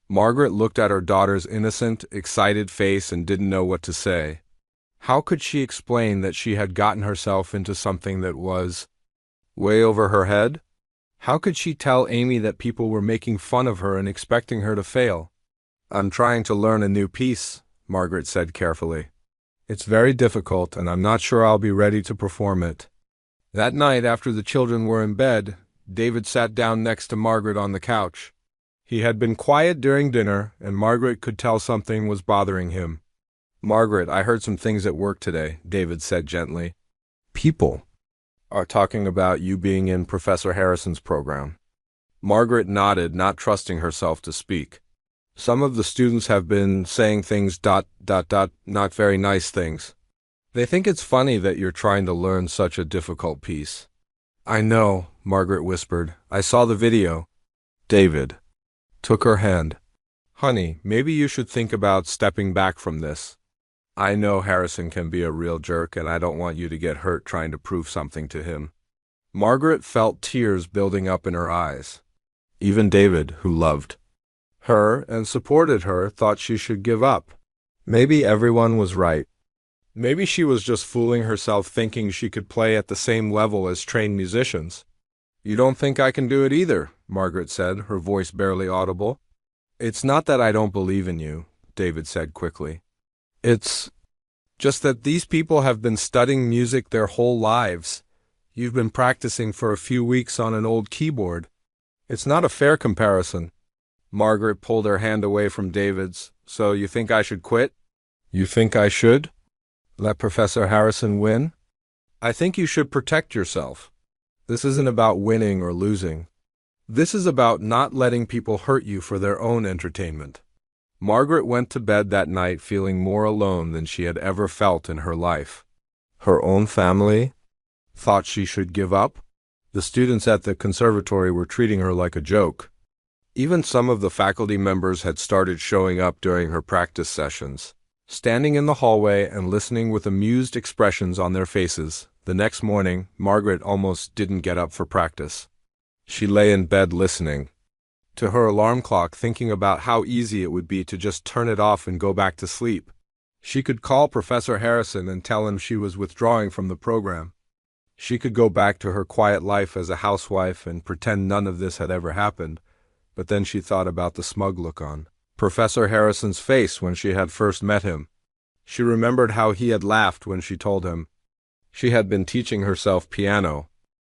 Margaret looked at her daughter's innocent, excited face and didn't know what to say. How could she explain that she had gotten herself into something that was way over her head? How could she tell Amy that people were making fun of her and expecting her to fail? "I'm trying to learn a new piece," Margaret said carefully. "It's very difficult, and I'm not sure I'll be ready to perform it." That night, after the children were in bed, David sat down next to Margaret on the couch. He had been quiet during dinner, and Margaret could tell something was bothering him. "Margaret, I heard some things at work today," David said gently. "People are talking about you being in Professor Harrison's program." Margaret nodded, not trusting herself to speak. "Some of the students have been saying things ... not very nice things. They think it's funny that you're trying to learn such a difficult piece." "I know," Margaret whispered. "I saw the video." David took her hand. "Honey, maybe you should think about stepping back from this. I know Harrison can be a real jerk, and I don't want you to get hurt trying to prove something to him." Margaret felt tears building up in her eyes. Even David, who loved her and supported her, thought she should give up. Maybe everyone was right. Maybe she was just fooling herself thinking she could play at the same level as trained musicians. "You don't think I can do it either," Margaret said, her voice barely audible. "It's not that I don't believe in you," David said quickly. "It's just that these people have been studying music their whole lives. You've been practicing for a few weeks on an old keyboard. It's not a fair comparison." Margaret pulled her hand away from David's. "So you think I should quit?" "You think I should? Let Professor Harrison win?" "I think you should protect yourself. This isn't about winning or losing. This is about not letting people hurt you for their own entertainment." Margaret went to bed that night feeling more alone than she had ever felt in her life. Her own family thought she should give up. The students at the conservatory were treating her like a joke. Even some of the faculty members had started showing up during her practice sessions, standing in the hallway and listening with amused expressions on their faces. The next morning, Margaret almost didn't get up for practice. She lay in bed listening to her alarm clock, thinking about how easy it would be to just turn it off and go back to sleep. She could call Professor Harrison and tell him she was withdrawing from the program. She could go back to her quiet life as a housewife and pretend none of this had ever happened. But then she thought about the smug look on Professor Harrison's face when she had first met him. She remembered how he had laughed when she told him she had been teaching herself piano.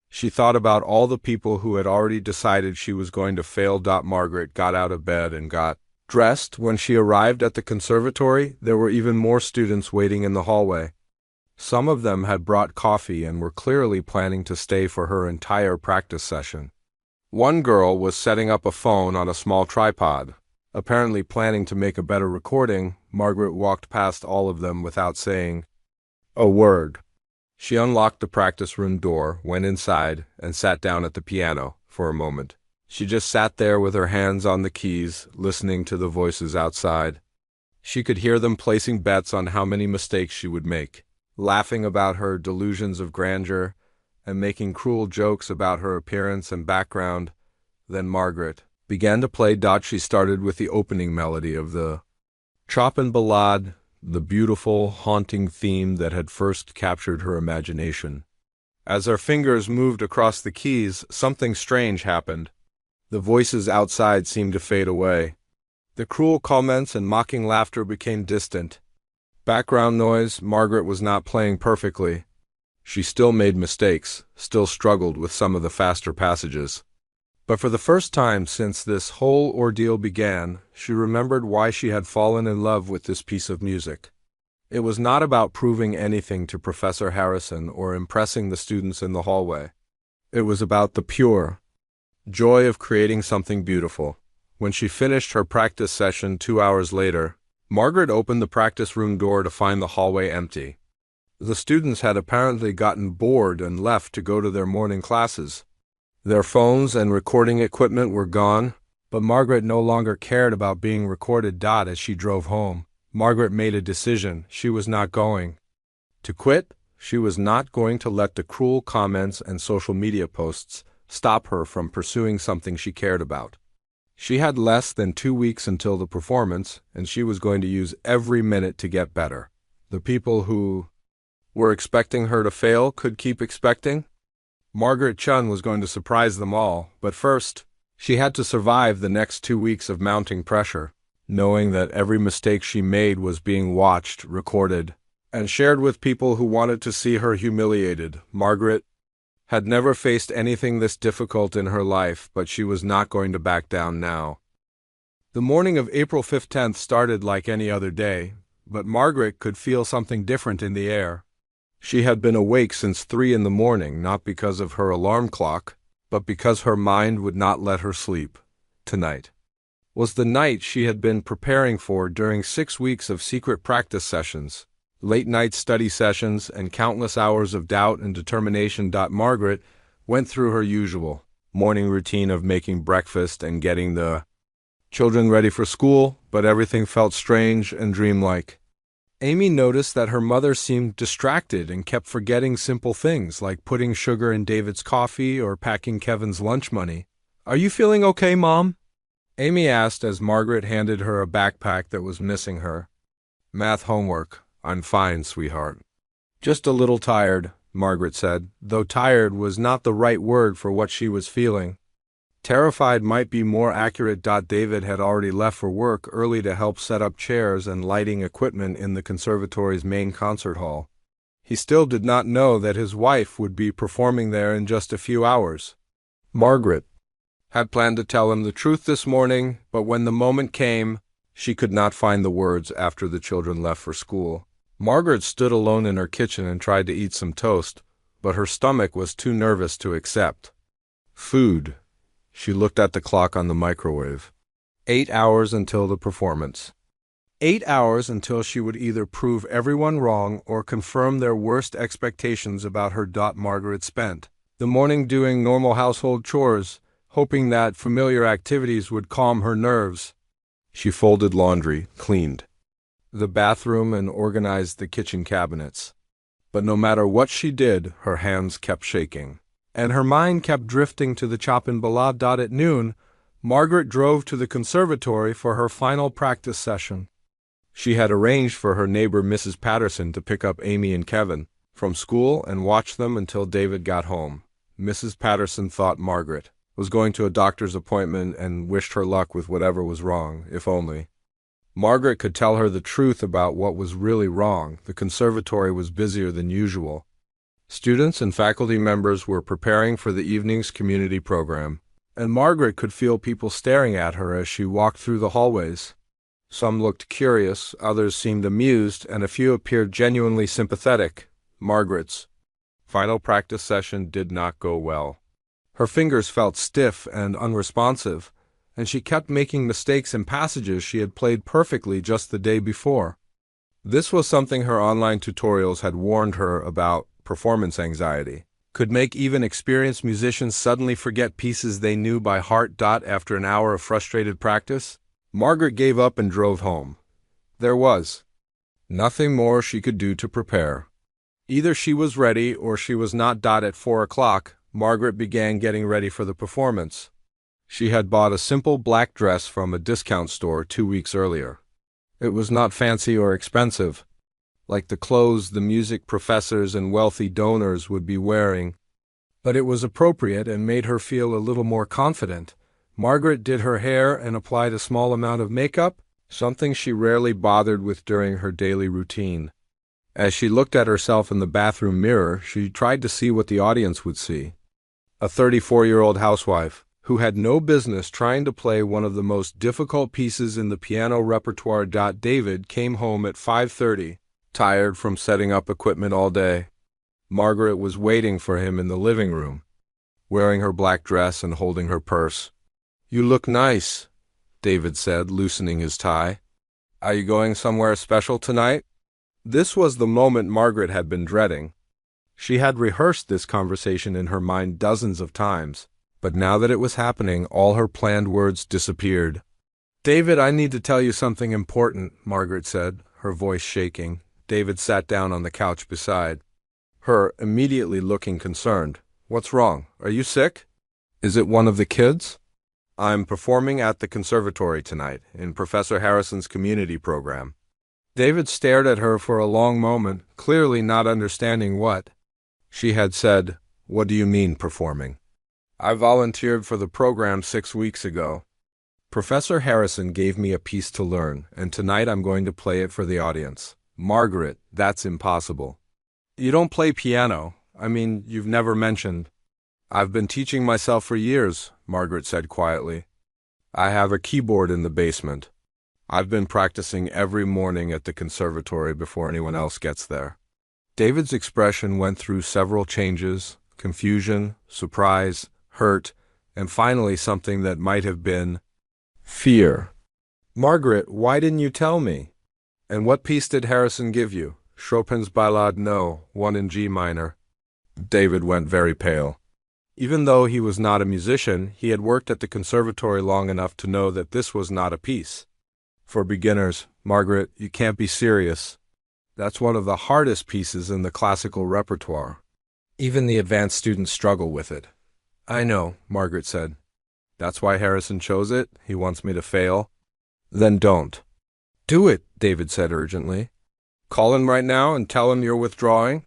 She thought about all the people who had already decided she was going to fail. Margaret got out of bed and got dressed. When she arrived at the conservatory, there were even more students waiting in the hallway. Some of them had brought coffee and were clearly planning to stay for her entire practice session. One girl was setting up a phone on a small tripod. Apparently planning to make a better recording, Margaret walked past all of them without saying a word. She unlocked the practice room door, went inside, and sat down at the piano for a moment. She just sat there with her hands on the keys, listening to the voices outside. She could hear them placing bets on how many mistakes she would make, laughing about her delusions of grandeur, and making cruel jokes about her appearance and background. Then Margaret began to play. She started with the opening melody of the Chopin Ballade, the beautiful, haunting theme that had first captured her imagination. As her fingers moved across the keys, something strange happened. The voices outside seemed to fade away. The cruel comments and mocking laughter became distant. Background noise. Margaret was not playing perfectly. She still made mistakes, still struggled with some of the faster passages. But for the first time since this whole ordeal began, she remembered why she had fallen in love with this piece of music. It was not about proving anything to Professor Harrison or impressing the students in the hallway. It was about the pure joy of creating something beautiful. When she finished her practice session 2 hours later, Margaret opened the practice room door to find the hallway empty. The students had apparently gotten bored and left to go to their morning classes. Their phones and recording equipment were gone, but Margaret no longer cared about being recorded. As she drove home, Margaret made a decision. She was not going to quit. She was not going to let the cruel comments and social media posts stop her from pursuing something she cared about. She had less than 2 weeks until the performance, and she was going to use every minute to get better. The people who were expecting her to fail could keep expecting. Margaret Chun was going to surprise them all, but first, she had to survive the next 2 weeks of mounting pressure, knowing that every mistake she made was being watched, recorded, and shared with people who wanted to see her humiliated. Margaret had never faced anything this difficult in her life, but she was not going to back down now. The morning of April 15th started like any other day, but Margaret could feel something different in the air. She had been awake since 3 in the morning, not because of her alarm clock, but because her mind would not let her sleep. Tonight was the night she had been preparing for during 6 weeks of secret practice sessions, late-night study sessions, and countless hours of doubt and determination. Margaret went through her usual morning routine of making breakfast and getting the children ready for school, but everything felt strange and dreamlike. Amy noticed that her mother seemed distracted and kept forgetting simple things like putting sugar in David's coffee or packing Kevin's lunch money. "Are you feeling okay, Mom?" Amy asked as Margaret handed her a backpack that was missing her. "Math homework. I'm fine, sweetheart." "Just a little tired," Margaret said, though tired was not the right word for what she was feeling. Terrified might be more accurate. David had already left for work early to help set up chairs and lighting equipment in the conservatory's main concert hall. He still did not know that his wife would be performing there in just a few hours. Margaret had planned to tell him the truth this morning, but when the moment came, she could not find the words after the children left for school. Margaret stood alone in her kitchen and tried to eat some toast, but her stomach was too nervous to accept food. She looked at the clock on the microwave. 8 hours until the performance. 8 hours until she would either prove everyone wrong or confirm their worst expectations about her. Margaret spent the morning doing normal household chores, hoping that familiar activities would calm her nerves. She folded laundry, cleaned the bathroom, and organized the kitchen cabinets. But no matter what she did, her hands kept shaking, and her mind kept drifting to the Chopin Ballade. At noon, Margaret drove to the conservatory for her final practice session. She had arranged for her neighbor Mrs. Patterson to pick up Amy and Kevin from school and watch them until David got home. Mrs. Patterson thought Margaret was going to a doctor's appointment and wished her luck with whatever was wrong, if only Margaret could tell her the truth about what was really wrong. The conservatory was busier than usual. Students and faculty members were preparing for the evening's community program, and Margaret could feel people staring at her as she walked through the hallways. Some looked curious, others seemed amused, and a few appeared genuinely sympathetic. Margaret's final practice session did not go well. Her fingers felt stiff and unresponsive, and she kept making mistakes in passages she had played perfectly just the day before. This was something her online tutorials had warned her about. Performance anxiety could make even experienced musicians suddenly forget pieces they knew by heart. After an hour of frustrated practice, Margaret gave up and drove home. There was nothing more she could do to prepare. Either she was ready or she was not. At 4 o'clock, Margaret began getting ready for the performance. She had bought a simple black dress from a discount store 2 weeks earlier. It was not fancy or expensive, like the clothes the music professors and wealthy donors would be wearing, but it was appropriate and made her feel a little more confident. Margaret did her hair and applied a small amount of makeup, something she rarely bothered with during her daily routine. As she looked at herself in the bathroom mirror, she tried to see what the audience would see. A 34-year-old housewife, who had no business trying to play one of the most difficult pieces in the piano repertoire. David came home at 5:30, tired from setting up equipment all day. Margaret was waiting for him in the living room, wearing her black dress and holding her purse. "You look nice," David said, loosening his tie. "Are you going somewhere special tonight?" This was the moment Margaret had been dreading. She had rehearsed this conversation in her mind dozens of times, but now that it was happening, all her planned words disappeared. "David, I need to tell you something important," Margaret said, her voice shaking. David sat down on the couch beside her, immediately looking concerned. "What's wrong? Are you sick? Is it one of the kids?" "I'm performing at the conservatory tonight, in Professor Harrison's community program." David stared at her for a long moment, clearly not understanding what she had said. "What do you mean, performing?" "I volunteered for the program 6 weeks ago. Professor Harrison gave me a piece to learn, and tonight I'm going to play it for the audience." "Margaret, that's impossible." "You don't play piano. I mean, you've never mentioned—" "I've been teaching myself for years," Margaret said quietly. "I have a keyboard in the basement. I've been practicing every morning at the conservatory before anyone else gets there." David's expression went through several changes: confusion, surprise, hurt, and finally something that might have been fear. "Margaret, why didn't you tell me? And what piece did Harrison give you?" "Chopin's Ballade No. 1 in G minor." David went very pale. Even though he was not a musician, he had worked at the conservatory long enough to know that this was not a piece for beginners. "Margaret, you can't be serious. That's one of the hardest pieces in the classical repertoire. Even the advanced students struggle with it." "I know," Margaret said. "That's why Harrison chose it? He wants me to fail?" "Then don't." "Do it," David said urgently. "Call him right now and tell him you're withdrawing?"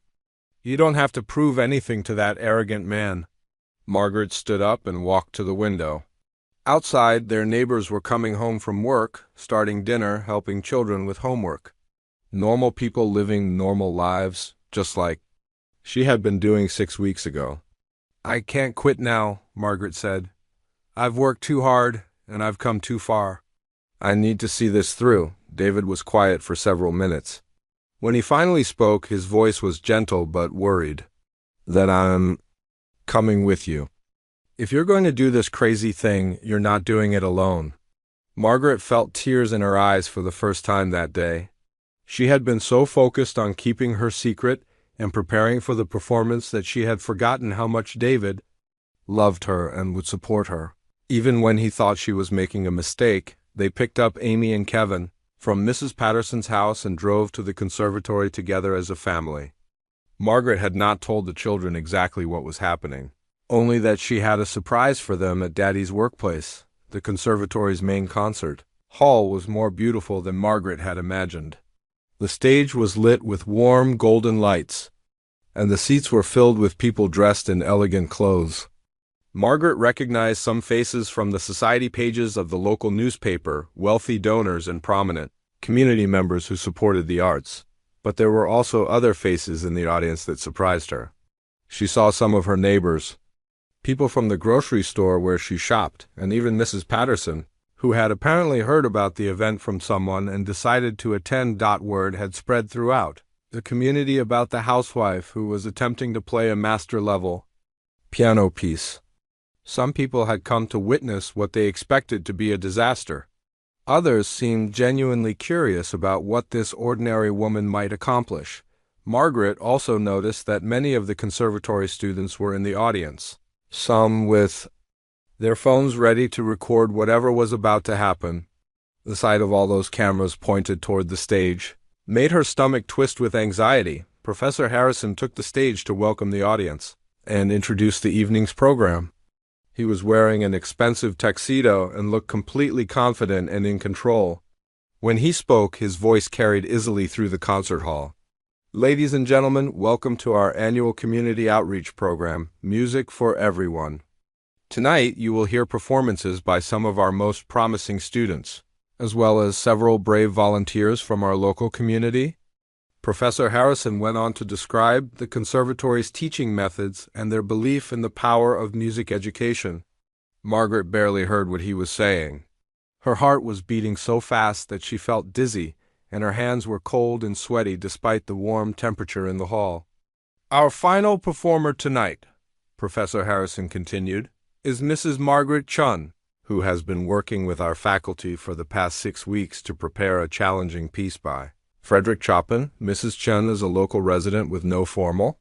"You don't have to prove anything to that arrogant man." Margaret stood up and walked to the window. Outside, their neighbors were coming home from work, starting dinner, helping children with homework. Normal people living normal lives, just like she had been doing 6 weeks ago. "I can't quit now," Margaret said. "I've worked too hard, and I've come too far. I need to see this through." David was quiet for several minutes. When he finally spoke, his voice was gentle but worried. "Then I'm coming with you. If you're going to do this crazy thing, you're not doing it alone." Margaret felt tears in her eyes for the first time that day. She had been so focused on keeping her secret and preparing for the performance that she had forgotten how much David loved her and would support her. Even when he thought she was making a mistake, they picked up Amy and Kevin from Mrs. Patterson's house and drove to the conservatory together as a family. Margaret had not told the children exactly what was happening, only that she had a surprise for them at Daddy's workplace. The conservatory's main concert hall was more beautiful than Margaret had imagined. The stage was lit with warm golden lights, and the seats were filled with people dressed in elegant clothes. Margaret recognized some faces from the society pages of the local newspaper, wealthy donors and prominent community members who supported the arts. But there were also other faces in the audience that surprised her. She saw some of her neighbors, people from the grocery store where she shopped, and even Mrs. Patterson, who had apparently heard about the event from someone and decided to attend. Word had spread throughout the community about the housewife who was attempting to play a master-level piano piece. Some people had come to witness what they expected to be a disaster. Others seemed genuinely curious about what this ordinary woman might accomplish. Margaret also noticed that many of the conservatory students were in the audience, some with their phones ready to record whatever was about to happen. The sight of all those cameras pointed toward the stage made her stomach twist with anxiety. Professor Harrison took the stage to welcome the audience and introduce the evening's program. He was wearing an expensive tuxedo and looked completely confident and in control. When he spoke, his voice carried easily through the concert hall. "Ladies and gentlemen, welcome to our annual community outreach program, Music for Everyone. Tonight, you will hear performances by some of our most promising students, as well as several brave volunteers from our local community." Professor Harrison went on to describe the conservatory's teaching methods and their belief in the power of music education. Margaret barely heard what he was saying. Her heart was beating so fast that she felt dizzy, and her hands were cold and sweaty despite the warm temperature in the hall. "Our final performer tonight," Professor Harrison continued, "is Mrs. Margaret Chun, who has been working with our faculty for the past 6 weeks to prepare a challenging piece by Frederick Chopin. Mrs. Chun is a local resident with no formal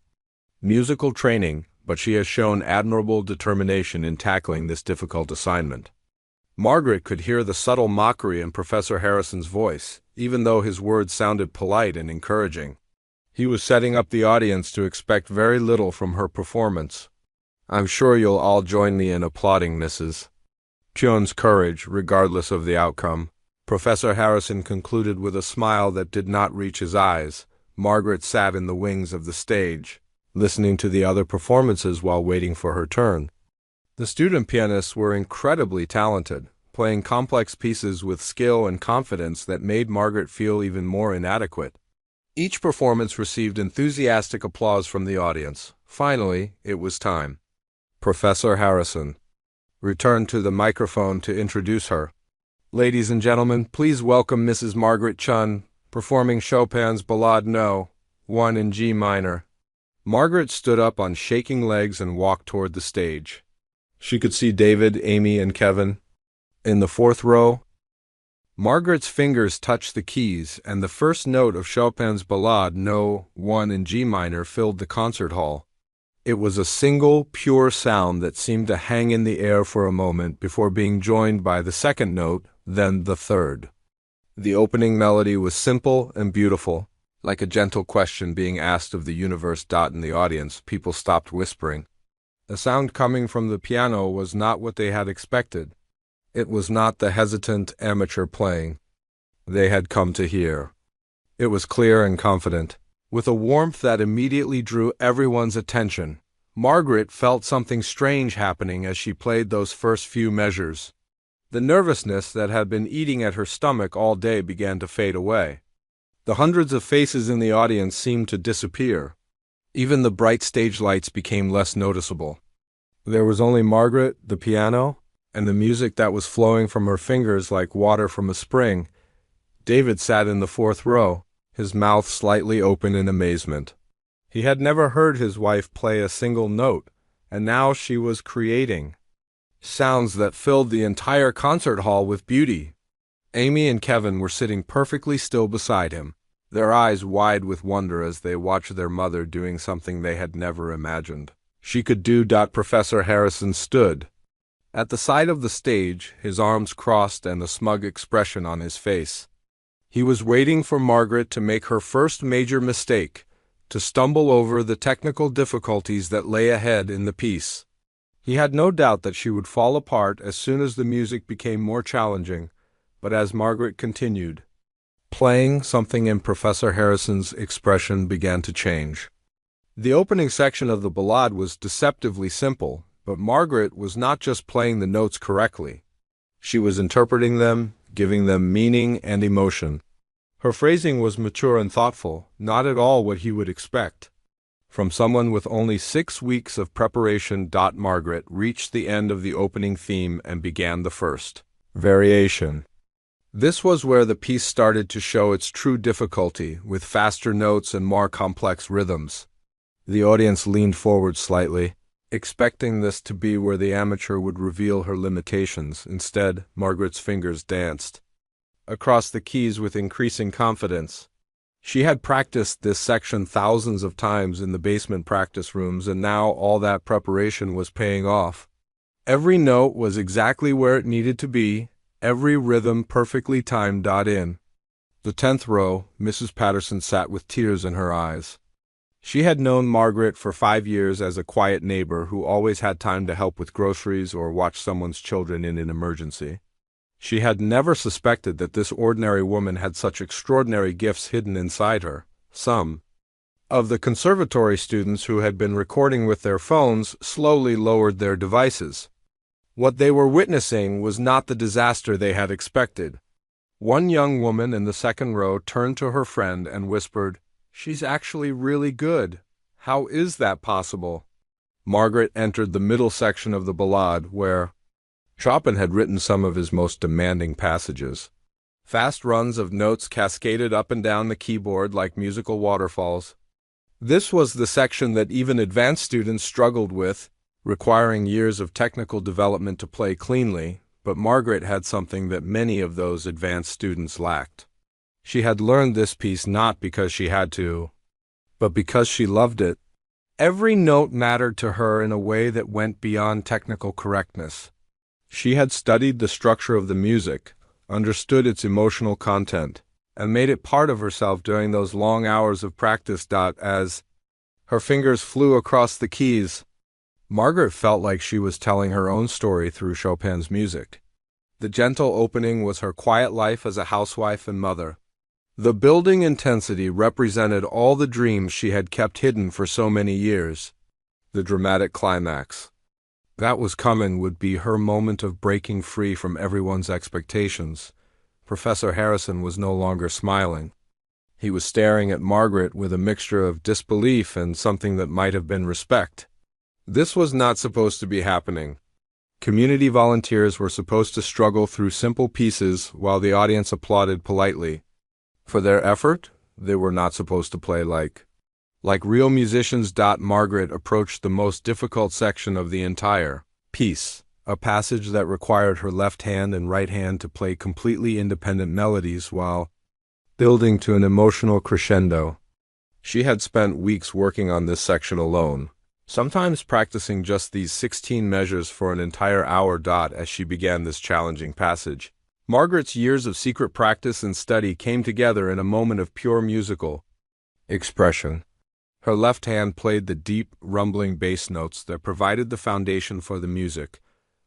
musical training, but she has shown admirable determination in tackling this difficult assignment." Margaret could hear the subtle mockery in Professor Harrison's voice, even though his words sounded polite and encouraging. He was setting up the audience to expect very little from her performance. "I'm sure you'll all join me in applauding Mrs. Chun's courage, regardless of the outcome," Professor Harrison concluded with a smile that did not reach his eyes. Margaret sat in the wings of the stage, listening to the other performances while waiting for her turn. The student pianists were incredibly talented, playing complex pieces with skill and confidence that made Margaret feel even more inadequate. Each performance received enthusiastic applause from the audience. Finally, it was time. Professor Harrison returned to the microphone to introduce her. "Ladies and gentlemen, please welcome Mrs. Margaret Chun, performing Chopin's Ballade No. 1 in G minor." Margaret stood up on shaking legs and walked toward the stage. She could see David, Amy, and Kevin in the fourth row. Margaret's fingers touched the keys, and the first note of Chopin's Ballade No. 1 in G minor filled the concert hall. It was a single, pure sound that seemed to hang in the air for a moment before being joined by the second note, then the third. The opening melody was simple and beautiful, like a gentle question being asked of the universe. In the audience, people stopped whispering. The sound coming from the piano was not what they had expected. It was not the hesitant amateur playing they had come to hear. It was clear and confident, with a warmth that immediately drew everyone's attention. Margaret felt something strange happening as she played those first few measures. The nervousness that had been eating at her stomach all day began to fade away. The hundreds of faces in the audience seemed to disappear. Even the bright stage lights became less noticeable. There was only Margaret, the piano, and the music that was flowing from her fingers like water from a spring. David sat in the fourth row, his mouth slightly open in amazement. He had never heard his wife play a single note, and now she was creating sounds that filled the entire concert hall with beauty. Amy and Kevin were sitting perfectly still beside him, their eyes wide with wonder as they watched their mother doing something they had never imagined she could do. Professor Harrison stood at the side of the stage, his arms crossed and a smug expression on his face. He was waiting for Margaret to make her first major mistake, to stumble over the technical difficulties that lay ahead in the piece. He had no doubt that she would fall apart as soon as the music became more challenging, but as Margaret continued playing, something in Professor Harrison's expression began to change. The opening section of the ballade was deceptively simple, but Margaret was not just playing the notes correctly. She was interpreting them, giving them meaning and emotion. Her phrasing was mature and thoughtful, not at all what he would expect from someone with only 6 weeks of preparation. Margaret reached the end of the opening theme and began the first variation. This was where the piece started to show its true difficulty, with faster notes and more complex rhythms. The audience leaned forward slightly, expecting this to be where the amateur would reveal her limitations. Instead, Margaret's fingers danced across the keys with increasing confidence. She had practiced this section thousands of times in the basement practice rooms, and now all that preparation was paying off. Every note was exactly where it needed to be, every rhythm perfectly timed. In the 10th row, Mrs. Patterson sat with tears in her eyes. She had known Margaret for 5 years as a quiet neighbor who always had time to help with groceries or watch someone's children in an emergency. She had never suspected that this ordinary woman had such extraordinary gifts hidden inside her. Some of the conservatory students who had been recording with their phones slowly lowered their devices. What they were witnessing was not the disaster they had expected. One young woman in the 2nd row turned to her friend and whispered, "She's actually really good. How is that possible?" Margaret entered the middle section of the ballade, where Chopin had written some of his most demanding passages. Fast runs of notes cascaded up and down the keyboard like musical waterfalls. This was the section that even advanced students struggled with, requiring years of technical development to play cleanly, but Margaret had something that many of those advanced students lacked. She had learned this piece not because she had to, but because she loved it. Every note mattered to her in a way that went beyond technical correctness. She had studied the structure of the music, understood its emotional content, and made it part of herself during those long hours of practice. As her fingers flew across the keys, Margaret felt like she was telling her own story through Chopin's music. The gentle opening was her quiet life as a housewife and mother. The building intensity represented all the dreams she had kept hidden for so many years. The dramatic climax that was coming would be her moment of breaking free from everyone's expectations. Professor Harrison was no longer smiling. He was staring at Margaret with a mixture of disbelief and something that might have been respect. This was not supposed to be happening. Community volunteers were supposed to struggle through simple pieces while the audience applauded politely. For their effort, they were not supposed to play like real musicians. Margaret approached the most difficult section of the entire piece, a passage that required her left hand and right hand to play completely independent melodies while building to an emotional crescendo. She had spent weeks working on this section alone, sometimes practicing just these 16 measures for an entire hour. As she began this challenging passage, Margaret's years of secret practice and study came together in a moment of pure musical expression. Her left hand played the deep, rumbling bass notes that provided the foundation for the music,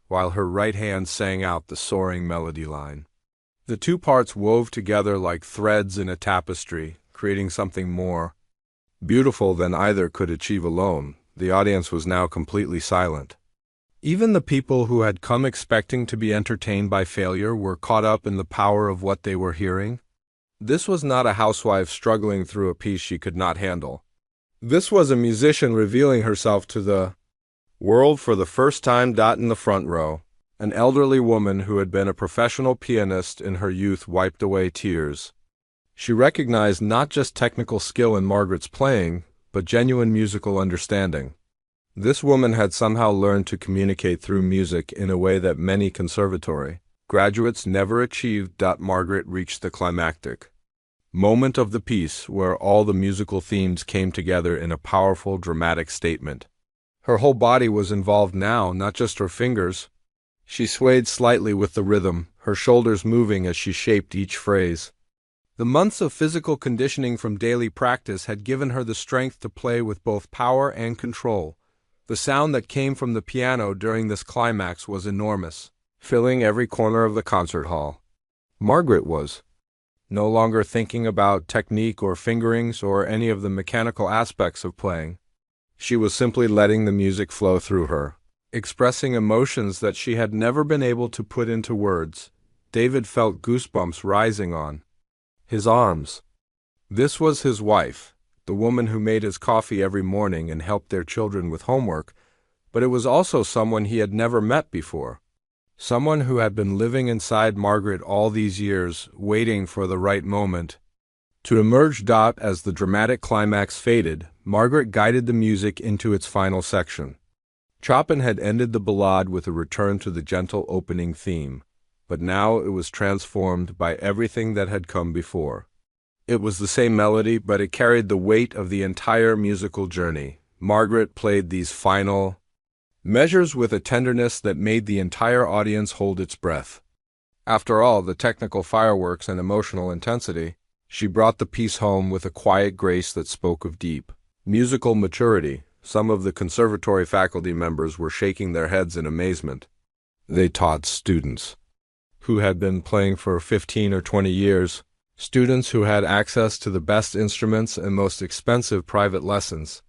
while her right hand sang out the soaring melody line. The two parts wove together like threads in a tapestry, creating something more beautiful than either could achieve alone. The audience was now completely silent. Even the people who had come expecting to be entertained by failure were caught up in the power of what they were hearing. This was not a housewife struggling through a piece she could not handle. This was a musician revealing herself to the world for the first time. In the front row, an elderly woman who had been a professional pianist in her youth wiped away tears. She recognized not just technical skill in Margaret's playing, but genuine musical understanding. This woman had somehow learned to communicate through music in a way that many conservatory graduates never achieved. Margaret reached the climactic moment of the piece where all the musical themes came together in a powerful, dramatic statement. Her whole body was involved now, not just her fingers. She swayed slightly with the rhythm, her shoulders moving as she shaped each phrase. The months of physical conditioning from daily practice had given her the strength to play with both power and control. The sound that came from the piano during this climax was enormous, filling every corner of the concert hall. Margaret was no longer thinking about technique or fingerings or any of the mechanical aspects of playing. She was simply letting the music flow through her, expressing emotions that she had never been able to put into words. David felt goosebumps rising on his arms. This was his wife, the woman who made his coffee every morning and helped their children with homework, but it was also someone he had never met before. Someone who had been living inside Margaret all these years, waiting for the right moment to emerge. As the dramatic climax faded, Margaret guided the music into its final section. Chopin had ended the ballade with a return to the gentle opening theme, but now it was transformed by everything that had come before. It was the same melody, but it carried the weight of the entire musical journey. Margaret played these final measures with a tenderness that made the entire audience hold its breath. After all the technical fireworks and emotional intensity, she brought the piece home with a quiet grace that spoke of deep musical maturity. Some of the conservatory faculty members were shaking their heads in amazement. They taught students who had been playing for 15 or 20 years, students who had access to the best instruments and most expensive private lessons.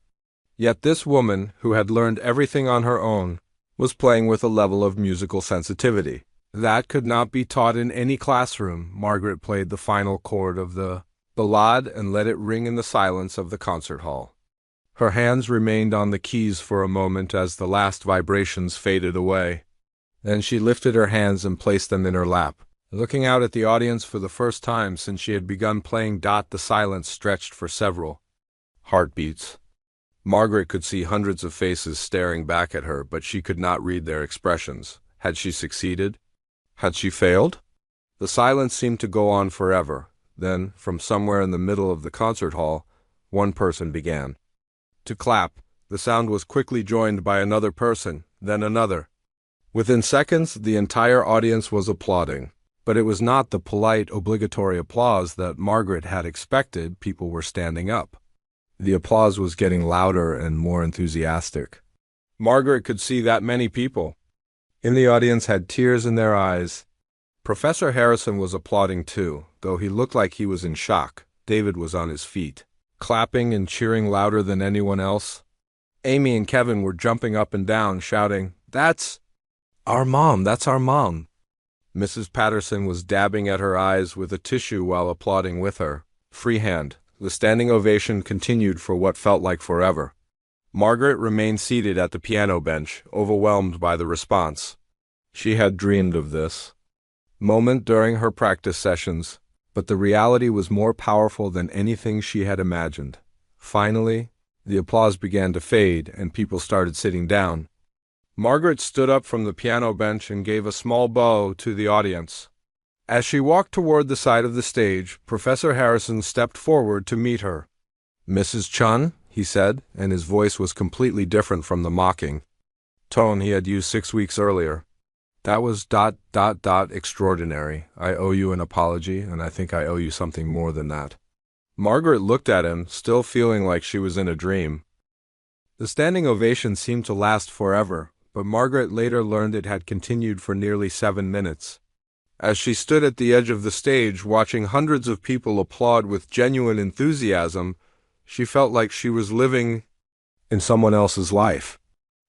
Yet this woman, who had learned everything on her own, was playing with a level of musical sensitivity that could not be taught in any classroom. Margaret played the final chord of the ballade and let it ring in the silence of the concert hall. Her hands remained on the keys for a moment as the last vibrations faded away. Then she lifted her hands and placed them in her lap. Looking out at the audience for the first time since she had begun playing, the silence stretched for several heartbeats. Margaret could see hundreds of faces staring back at her, but she could not read their expressions. Had she succeeded? Had she failed? The silence seemed to go on forever. Then, from somewhere in the middle of the concert hall, one person began to clap. The sound was quickly joined by another person, then another. Within seconds, the entire audience was applauding. But it was not the polite, obligatory applause that Margaret had expected. People were standing up. The applause was getting louder and more enthusiastic. Margaret could see that many people in the audience had tears in their eyes. Professor Harrison was applauding too, though he looked like he was in shock. David was on his feet, clapping and cheering louder than anyone else. Amy and Kevin were jumping up and down, shouting, "That's our mom! That's our mom!" Mrs. Patterson was dabbing at her eyes with a tissue while applauding with her. Freehand. The standing ovation continued for what felt like forever. Margaret remained seated at the piano bench, overwhelmed by the response. She had dreamed of this moment during her practice sessions, but the reality was more powerful than anything she had imagined. Finally, the applause began to fade and people started sitting down. Margaret stood up from the piano bench and gave a small bow to the audience. As she walked toward the side of the stage, Professor Harrison stepped forward to meet her. "Mrs. Chun," he said, and his voice was completely different from the mocking tone he had used 6 weeks earlier. "That was extraordinary. I owe you an apology, and I think I owe you something more than that." Margaret looked at him, still feeling like she was in a dream. The standing ovation seemed to last forever, but Margaret later learned it had continued for nearly 7 minutes. As she stood at the edge of the stage, watching hundreds of people applaud with genuine enthusiasm, she felt like she was living in someone else's life.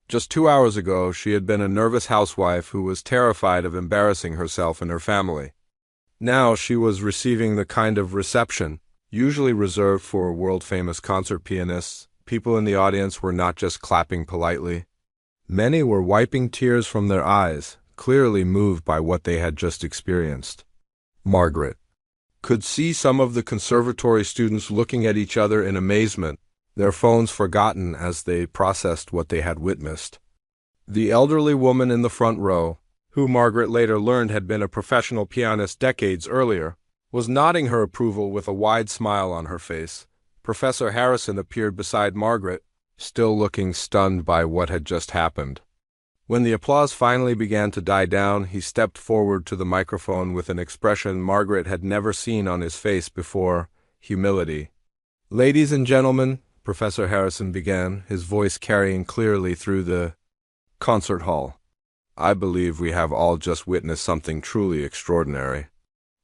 Just 2 hours ago, she had been a nervous housewife who was terrified of embarrassing herself and her family. Now she was receiving the kind of reception usually reserved for world-famous concert pianists. People in the audience were not just clapping politely. Many were wiping tears from their eyes, clearly moved by what they had just experienced. Margaret could see some of the conservatory students looking at each other in amazement, their phones forgotten as they processed what they had witnessed. The elderly woman in the front row, who Margaret later learned had been a professional pianist decades earlier, was nodding her approval with a wide smile on her face. Professor Harrison appeared beside Margaret, still looking stunned by what had just happened. When the applause finally began to die down, he stepped forward to the microphone with an expression Margaret had never seen on his face before: humility. "Ladies and gentlemen," Professor Harrison began, his voice carrying clearly through the concert hall, "I believe we have all just witnessed something truly extraordinary.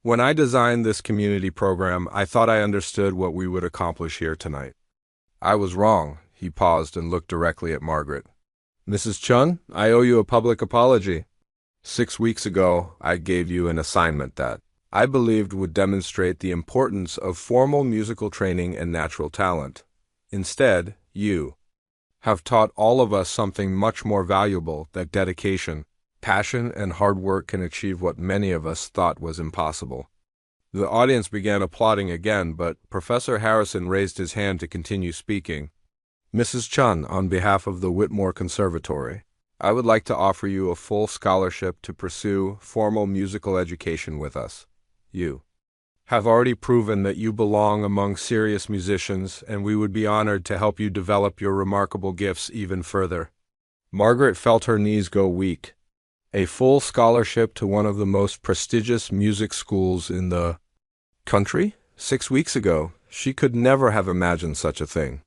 When I designed this community program, I thought I understood what we would accomplish here tonight. I was wrong." He paused and looked directly at Margaret. "Mrs. Chun, I owe you a public apology. 6 weeks ago, I gave you an assignment that I believed would demonstrate the importance of formal musical training and natural talent. Instead, you have taught all of us something much more valuable: that dedication, passion, and hard work can achieve what many of us thought was impossible." The audience began applauding again, but Professor Harrison raised his hand to continue speaking. "Mrs. Chun, on behalf of the Whitmore Conservatory, I would like to offer you a full scholarship to pursue formal musical education with us. You have already proven that you belong among serious musicians, and we would be honored to help you develop your remarkable gifts even further." Margaret felt her knees go weak. A full scholarship to one of the most prestigious music schools in the country? 6 weeks ago, she could never have imagined such a thing.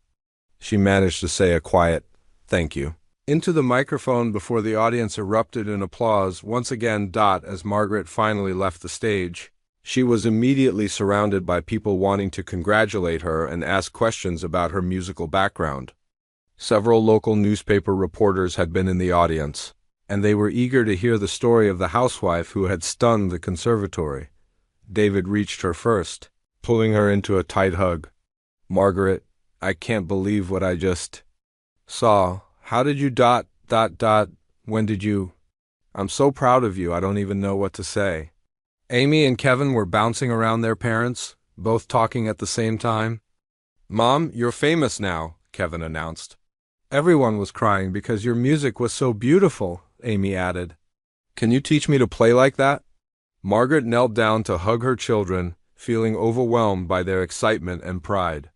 She managed to say a quiet, "Thank you," into the microphone before the audience erupted in applause once again. As Margaret finally left the stage, she was immediately surrounded by people wanting to congratulate her and ask questions about her musical background. Several local newspaper reporters had been in the audience, and they were eager to hear the story of the housewife who had stunned the conservatory. David reached her first, pulling her into a tight hug. "Margaret, I can't believe what I just saw. How did you ... when did you I'm so proud of you, I don't even know what to say." Amy and Kevin were bouncing around their parents, both talking at the same time. "Mom, you're famous now," Kevin announced. "Everyone was crying because your music was so beautiful," Amy added. "Can you teach me to play like that?" Margaret knelt down to hug her children, feeling overwhelmed by their excitement and pride.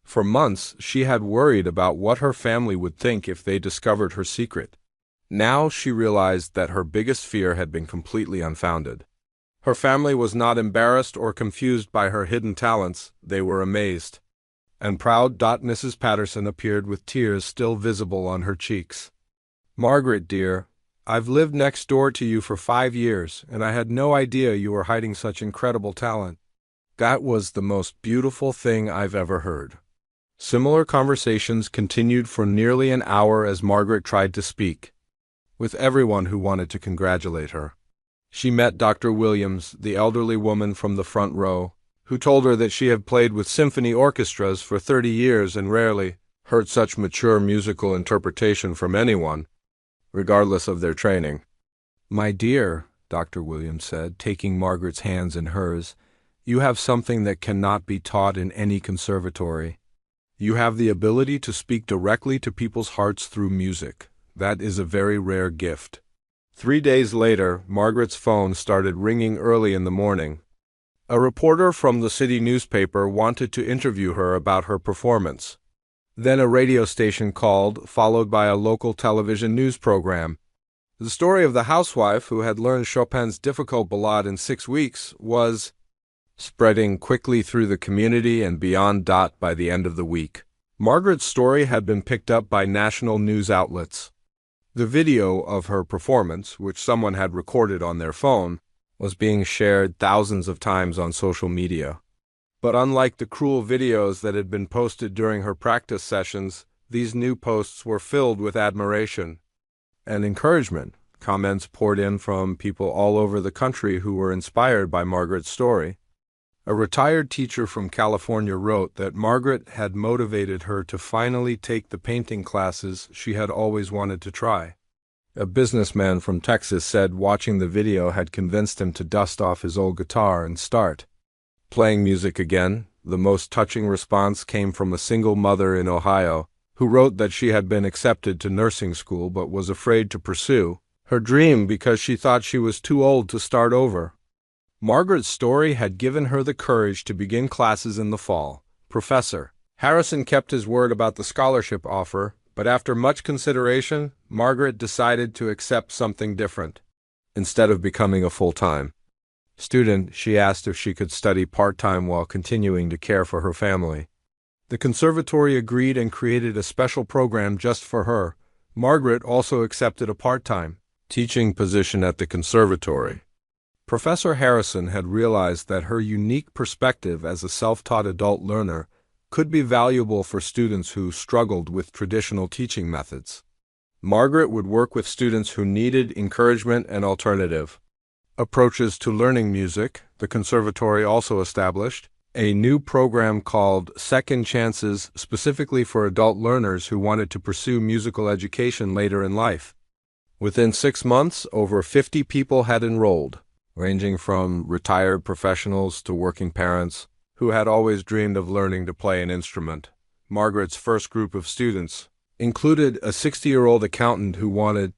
For months, she had worried about what her family would think if they discovered her secret. Now she realized that her biggest fear had been completely unfounded. Her family was not embarrassed or confused by her hidden talents, they were amazed. And proud. Mrs. Patterson appeared with tears still visible on her cheeks. "Margaret, dear, I've lived next door to you for 5 years, and I had no idea you were hiding such incredible talent. That was the most beautiful thing I've ever heard." Similar conversations continued for nearly an hour as Margaret tried to speak, with everyone who wanted to congratulate her. She met Dr. Williams, the elderly woman from the front row, who told her that she had played with symphony orchestras for 30 years and rarely heard such mature musical interpretation from anyone, regardless of their training. "My dear," Dr. Williams said, taking Margaret's hands in hers, "you have something that cannot be taught in any conservatory. You have the ability to speak directly to people's hearts through music. That is a very rare gift." 3 days later, Margaret's phone started ringing early in the morning. A reporter from the city newspaper wanted to interview her about her performance. Then a radio station called, followed by a local television news program. The story of the housewife who had learned Chopin's difficult ballade in 6 weeks was spreading quickly through the community and beyond. By the end of the week, Margaret's story had been picked up by national news outlets. The video of her performance, which someone had recorded on their phone, was being shared thousands of times on social media. But unlike the cruel videos that had been posted during her practice sessions, these new posts were filled with admiration and encouragement. Comments poured in from people all over the country who were inspired by Margaret's story. A retired teacher from California wrote that Margaret had motivated her to finally take the painting classes she had always wanted to try. A businessman from Texas said watching the video had convinced him to dust off his old guitar and start playing music again. The most touching response came from a single mother in Ohio who wrote that she had been accepted to nursing school but was afraid to pursue her dream because she thought she was too old to start over. Margaret's story had given her the courage to begin classes in the fall. Professor Harrison kept his word about the scholarship offer, but after much consideration, Margaret decided to accept something different. Instead of becoming a full-time student, she asked if she could study part-time while continuing to care for her family. The conservatory agreed and created a special program just for her. Margaret also accepted a part-time teaching position at the conservatory. Professor Harrison had realized that her unique perspective as a self-taught adult learner could be valuable for students who struggled with traditional teaching methods. Margaret would work with students who needed encouragement and alternative approaches to learning music. The conservatory also established a new program called Second Chances, specifically for adult learners who wanted to pursue musical education later in life. Within 6 months, over 50 people had enrolled, ranging from retired professionals to working parents who had always dreamed of learning to play an instrument. Margaret's first group of students included a 60-year-old accountant who wanted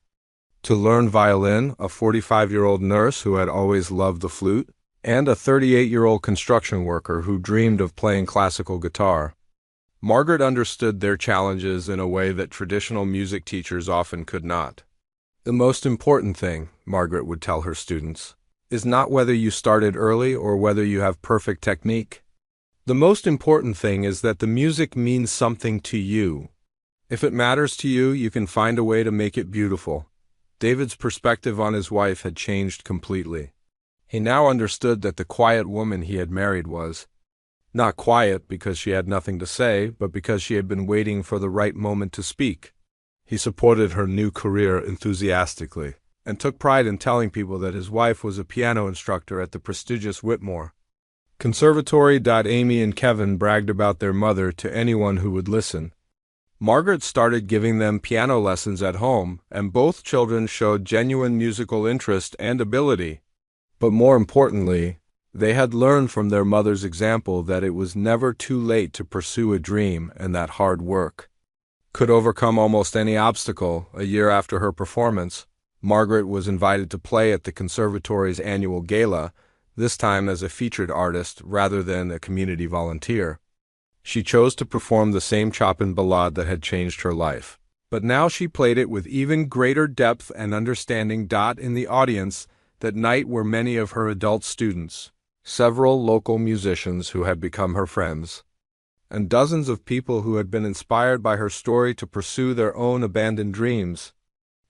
to learn violin, a 45-year-old nurse who had always loved the flute, and a 38-year-old construction worker who dreamed of playing classical guitar. Margaret understood their challenges in a way that traditional music teachers often could not. "The most important thing," Margaret would tell her students, "is not whether you started early or whether you have perfect technique. The most important thing is that the music means something to you. If it matters to you, you can find a way to make it beautiful." David's perspective on his wife had changed completely. He now understood that the quiet woman he had married was not quiet because she had nothing to say, but because she had been waiting for the right moment to speak. He supported her new career enthusiastically and took pride in telling people that his wife was a piano instructor at the prestigious Whitmore Conservatory. Amy and Kevin bragged about their mother to anyone who would listen. Margaret started giving them piano lessons at home, and both children showed genuine musical interest and ability. But more importantly, they had learned from their mother's example that it was never too late to pursue a dream, and that hard work could overcome almost any obstacle. A year after her performance, Margaret was invited to play at the Conservatory's annual gala, this time as a featured artist rather than a community volunteer. She chose to perform the same Chopin ballade that had changed her life. But now she played it with even greater depth and understanding. In the audience that night were many of her adult students, several local musicians who had become her friends, and dozens of people who had been inspired by her story to pursue their own abandoned dreams.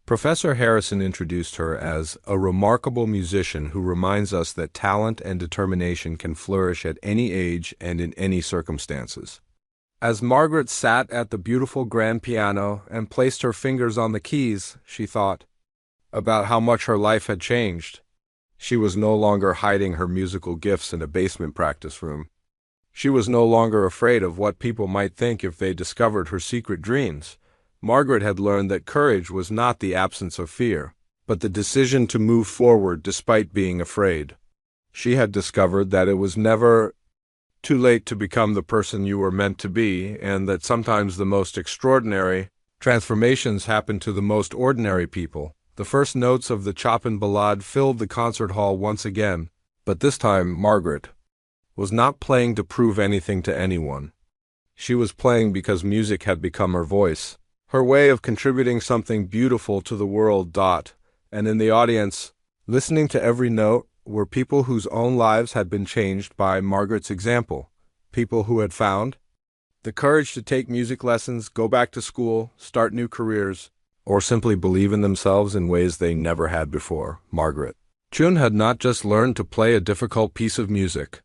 Professor Harrison introduced her as a remarkable musician who reminds us that talent and determination can flourish at any age and in any circumstances. As Margaret sat at the beautiful grand piano and placed her fingers on the keys, she thought about how much her life had changed. She was no longer hiding her musical gifts in a basement practice room. She was no longer afraid of what people might think if they discovered her secret dreams. Margaret had learned that courage was not the absence of fear, but the decision to move forward despite being afraid. She had discovered that it was never too late to become the person you were meant to be, and that sometimes the most extraordinary transformations happen to the most ordinary people. The first notes of the Chopin ballade filled the concert hall once again, but this time Margaret was not playing to prove anything to anyone. She was playing because music had become her voice, her way of contributing something beautiful to the world. And in the audience, listening to every note, were people whose own lives had been changed by Margaret's example, people who had found the courage to take music lessons, go back to school, start new careers, or simply believe in themselves in ways they never had before. Margaret Chun had not just learned to play a difficult piece of music.